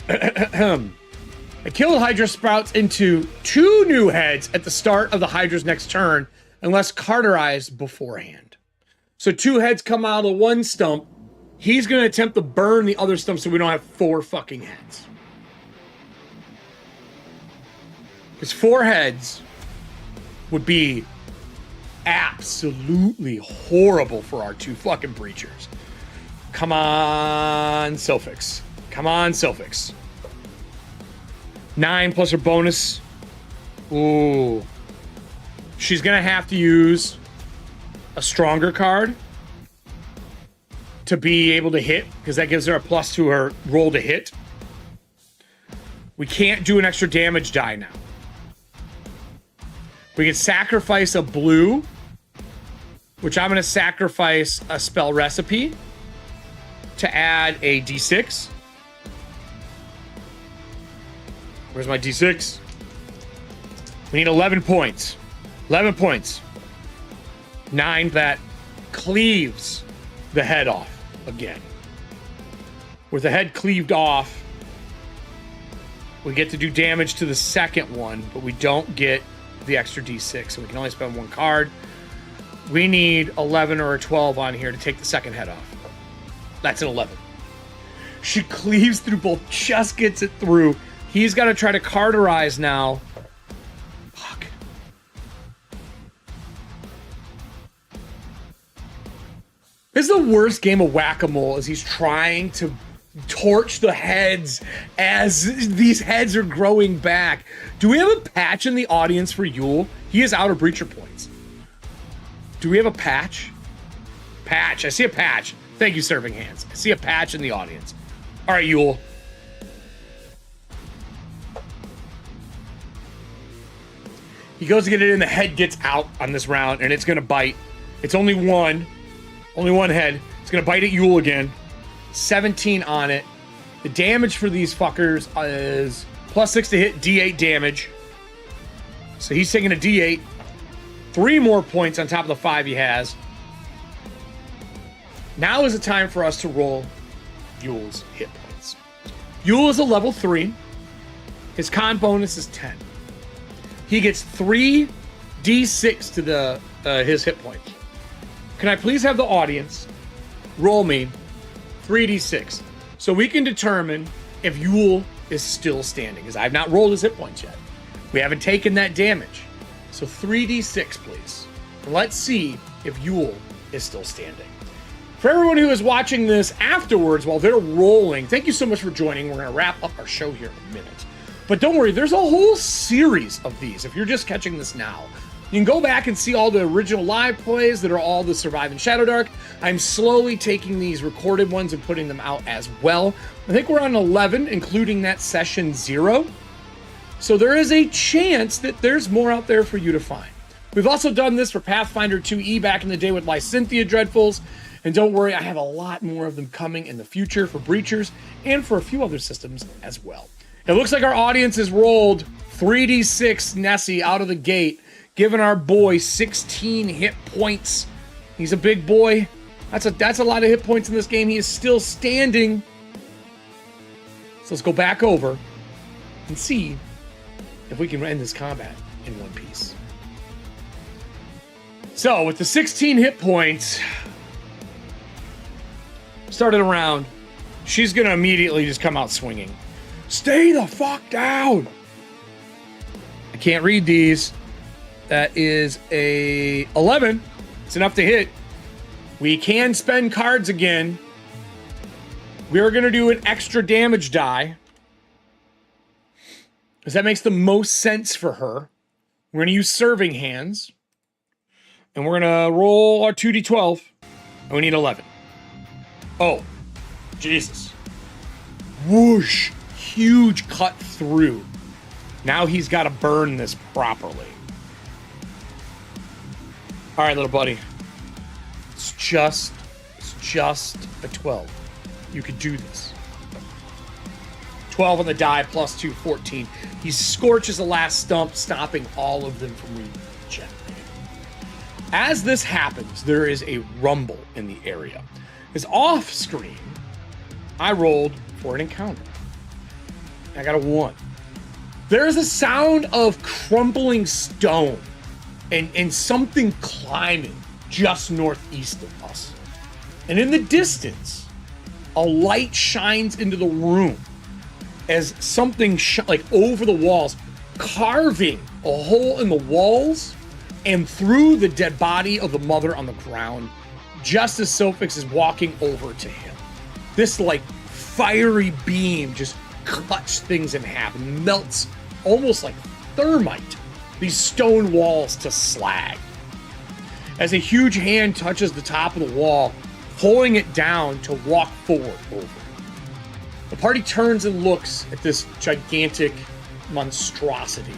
[SPEAKER 1] I killed Hydra Sprouts into 2 new heads at the start of the Hydra's next turn unless cauterized beforehand. So 2 heads come out of 1 stump. He's going to attempt to burn the other stump so we don't have 4 fucking heads. Because 4 heads would be absolutely horrible for our 2 fucking breachers. Come on, Sylphix. Come on, Sylphix. 9 plus her bonus. Ooh. She's going to have to use a stronger card to be able to hit, because that gives her a plus to her roll to hit. We can't do an extra damage die now. We can sacrifice a blue, which I'm going to sacrifice a spell recipe to add a d6. Where's my d6? We need 11 points. 11 points. 9 that cleaves the head off again. With the head cleaved off, we get to do damage to the second one, but we don't get the extra d6, so we can only spend 1 card. We need 11 or a 12 on here to take the second head off. That's an 11. She cleaves through both, just gets it through. He's got to try to cauterize now. Fuck. This is the worst game of whack-a-mole as he's trying to torch the heads as these heads are growing back. Do we have a patch in the audience for Yule? He is out of breacher points. Do we have a patch? Patch. I see a patch. Thank you, Serving Hands. I see a patch in the audience. All right, Yule. He goes to get it in, the head gets out on this round, and it's going to bite. It's only 1. Only 1 head. It's going to bite at Yule again. 17 on it. The damage for these fuckers is +6 to hit, D8 damage. So he's taking a D8. 3 more points on top of the 5 he has. Now is the time for us to roll Yule's hit points. Yule is a level 3. His con bonus is 10. He gets 3 D6 to the his hit points. Can I please have the audience roll me 3d6 so we can determine if Yule is still standing, because I've not rolled his hit points yet. We haven't taken that damage. So 3d6, please. Let's see if Yule is still standing. For everyone who is watching this afterwards while they're rolling, thank you so much for joining. We're going to wrap up our show here in a minute. But don't worry, there's a whole series of these if you're just catching this now. You can go back and see all the original live plays that are all the Survive in Shadowdark. I'm slowly taking these recorded ones and putting them out as well. I think we're on 11, including that session 0. So there is a chance that there's more out there for you to find. We've also done this for Pathfinder 2E back in the day with Lysynthia Dreadfuls. And don't worry, I have a lot more of them coming in the future for Breachers and for a few other systems as well. It looks like our audience has rolled 3d6 Nessie out of the gate, giving our boy 16 hit points. He's a big boy. That's a lot of hit points in this game. He is still standing. So let's go back over and see if we can end this combat in one piece. So with the 16 hit points started around, she's going to immediately just come out swinging. Stay the fuck down. I can't read these. That is a 11. It's enough to hit. We can spend cards again. We are going to do an extra damage die, because that makes the most sense for her. We're going to use serving hands. And we're going to roll our 2d12. And we need 11. Oh, Jesus. Whoosh. Huge cut through. Now he's got to burn this properly. All right, little buddy. It's just a 12. You could do this. 12 on the die, plus 2, 14. He scorches the last stump, stopping all of them from regenerating. As this happens, there is a rumble in the area. As off screen, I rolled for an encounter. I got a 1. There's a sound of crumbling stone and something climbing just northeast of us. And in the distance, a light shines into the room as something like over the walls, carving a hole in the walls and through the dead body of the mother on the ground, just as Sophix is walking over to him. This like fiery beam just cuts things in half and melts almost like thermite these stone walls to slag. As a huge hand touches the top of the wall, pulling it down to walk forward over. The party turns and looks at this gigantic monstrosity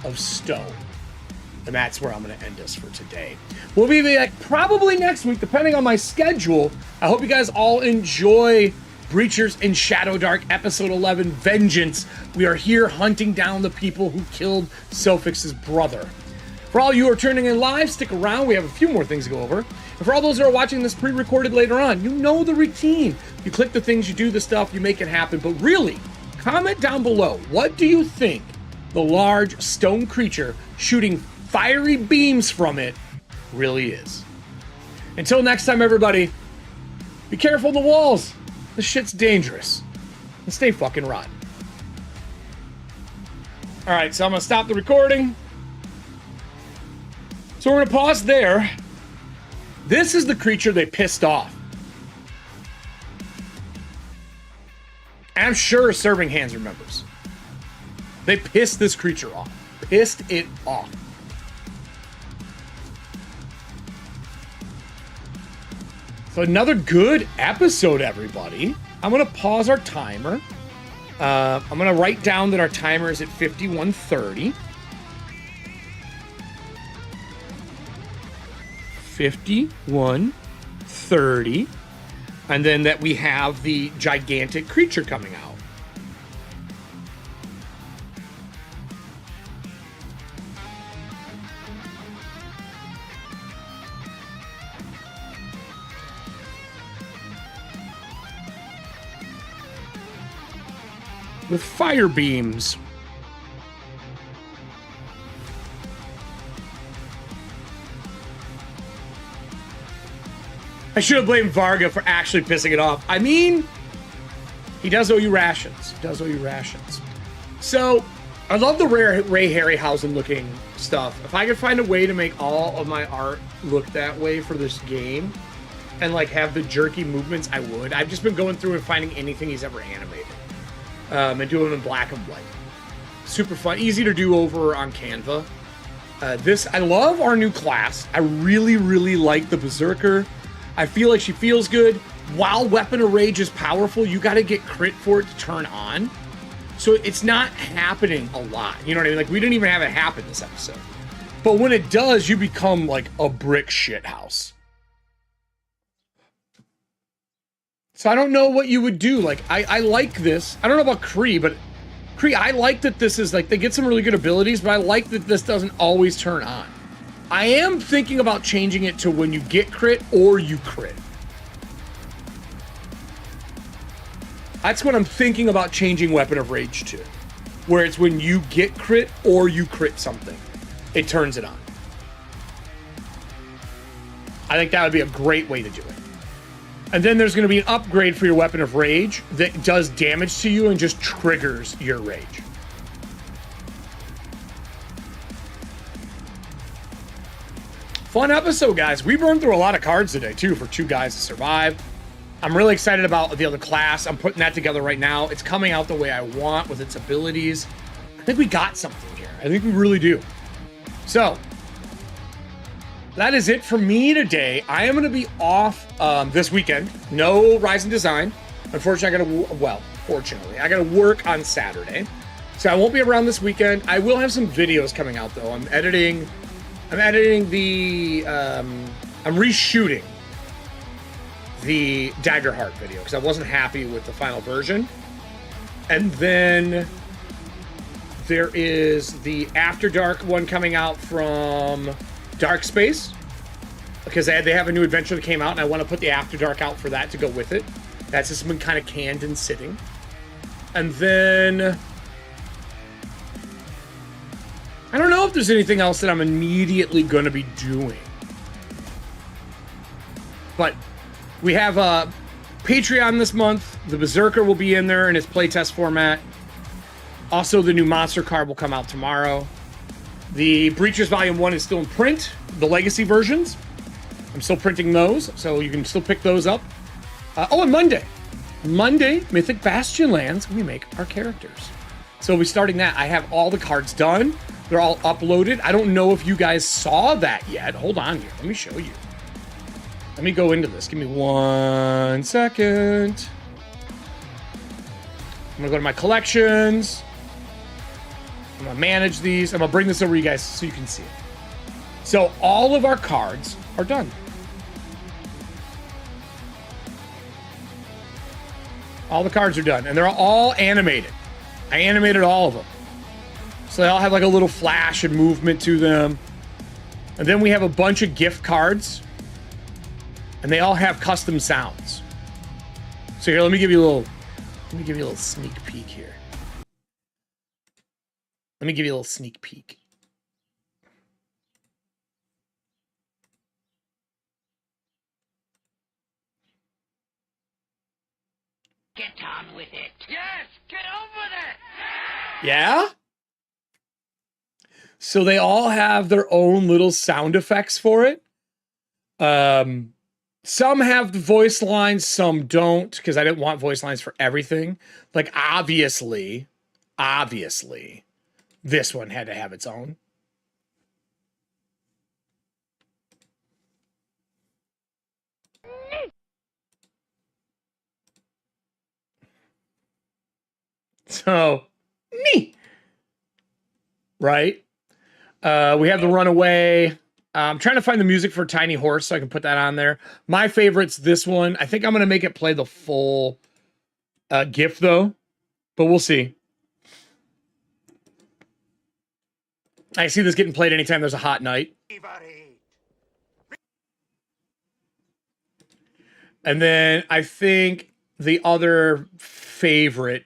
[SPEAKER 1] of stone. And that's where I'm going to end us for today. We'll be back probably next week, depending on my schedule. I hope you guys all enjoy Breachers in Shadowdark, Episode 11, Vengeance. We are here hunting down the people who killed Sophix's brother. For all you who are turning in live, stick around. We have a few more things to go over. And for all those who are watching this pre-recorded later on, you know the routine. You click the things, you do the stuff, you make it happen. But really, comment down below. What do you think the large stone creature shooting fiery beams from it really is? Until next time, everybody, be careful of the walls. This shit's dangerous. And stay fucking rotten. Alright, so I'm going to stop the recording. So we're going to pause there. This is the creature they pissed off. I'm sure Serving Hands remembers. They pissed this creature off. Pissed it off. So another good episode, everybody. I'm going to pause our timer. I'm going to write down that our timer is at 51:30. 51:30. And then that we have the gigantic creature coming out. With fire beams. I should have blamed Varga for actually pissing it off. I mean, he does owe you rations. He does owe you rations. So, I love the Ray Harryhausen looking stuff. If I could find a way to make all of my art look that way for this game and like have the jerky movements, I would. I've just been going through and finding anything he's ever animated and doing them in black and white. Super fun, easy to do over on Canva. I love our new class. I really, really like the Berserker. I feel like she feels good. While Weapon of Rage is powerful, you got to get crit for it to turn on. So it's not happening a lot. You know what I mean? Like, we didn't even have it happen this episode. But when it does, you become like a brick shit house. So I don't know what you would do. Like, I like this. I don't know about Kree, but Kree, I like that this is like, they get some really good abilities, but I like that this doesn't always turn on. I am thinking about changing it to when you get crit or you crit. That's what I'm thinking about changing Weapon of Rage to. Where it's when you get crit or you crit something, it turns it on. I think that would be a great way to do it. And then there's going to be an upgrade for your Weapon of Rage that does damage to you and just triggers your rage. Fun episode, guys. We burned through a lot of cards today, too, for 2 guys to survive. I'm really excited about the other class. I'm putting that together right now. It's coming out the way I want with its abilities. I think we got something here. I think we really do. So, that is it for me today. I am going to be off this weekend. No Rise in Design. Unfortunately, fortunately, I got to work on Saturday. So I won't be around this weekend. I will have some videos coming out, though. I'm reshooting the Daggerheart video because I wasn't happy with the final version. And then there is the After Dark one coming out from Dark Space because they have a new adventure that came out and I want to put the After Dark out for that to go with it. That's just been kind of canned and sitting. And then I don't know if there's anything else that I'm immediately going to be doing. But we have a Patreon this month. The Berserker will be in there in its playtest format. Also, the new monster card will come out tomorrow. The Breaches Volume 1 is still in print. The legacy versions. I'm still printing those, so you can still pick those up. And Monday, Mythic Bastionlands, we make our characters. So we'll be starting that. I have all the cards done. They're all uploaded. I don't know if you guys saw that yet. Hold on here. Let me show you. Let me go into this. Give me 1 second. I'm going to go to my collections. I'm going to manage these. I'm going to bring this over to you guys so you can see it. So all of our cards are done. All the cards are done. And they're all animated. I animated all of them. So they all have like a little flash and movement to them. And then we have a bunch of gift cards. And they all have custom sounds. So here, let me give you a little sneak peek here. Let me give you a little sneak peek.
[SPEAKER 2] Get on with it. Yes, get on with it.
[SPEAKER 1] Yeah? So they all have their own little sound effects for it. Some have the voice lines, some don't, because I didn't want voice lines for everything. Like, obviously, this one had to have its own. So, me. Right? We have the Runaway. I'm trying to find the music for Tiny Horse so I can put that on there. My favorite's this one. I think I'm going to make it play the full GIF, though. But we'll see. I see this getting played anytime there's a hot night. And then I think the other favorite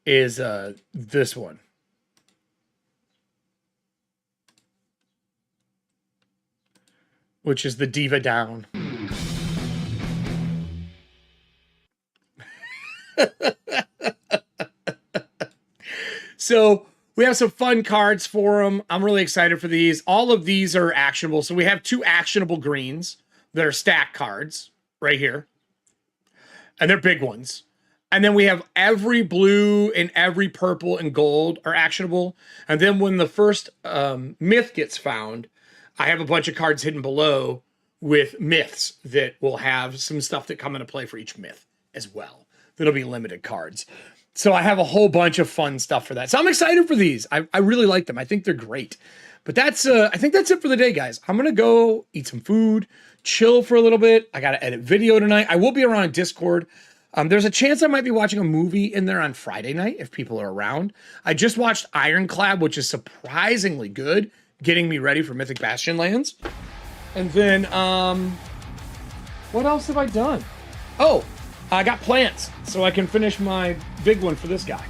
[SPEAKER 1] is this one. Which is the Diva Down. So we have some fun cards for them. I'm really excited for these. All of these are actionable. So we have 2 actionable greens that are stack cards right here. And they're big ones. And then we have every blue and every purple and gold are actionable. And then when the first myth gets found, I have a bunch of cards hidden below with myths that will have some stuff that come into play for each myth as well. That'll be limited cards. So I have a whole bunch of fun stuff for that. So I'm excited for these. I really like them. I think they're great. But that's I think that's it for the day, guys. I'm going to go eat some food, chill for a little bit. I got to edit video tonight. I will be around on Discord. There's a chance I might be watching a movie in there on Friday night if people are around. I just watched Ironclad, which is surprisingly good, getting me ready for Mythic Bastionlands. And then, what else have I done? Oh, I got plants, so I can finish my big one for this guy.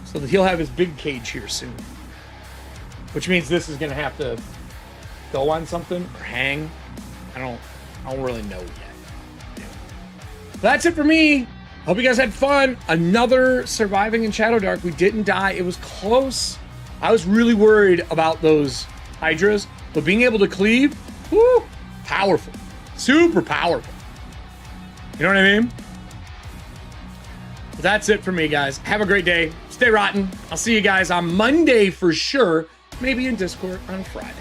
[SPEAKER 1] So that he'll have his big cage here soon. Which means this is going to have to go on something or hang. I don't really know yet. That's it for me. Hope you guys had fun. Another surviving in Shadowdark. We didn't die. It was close. I was really worried about those Hydras, but being able to cleave, whoo, powerful. Super powerful. You know what I mean? That's it for me, guys. Have a great day. Stay rotten. I'll see you guys on Monday for sure. Maybe in Discord on Friday.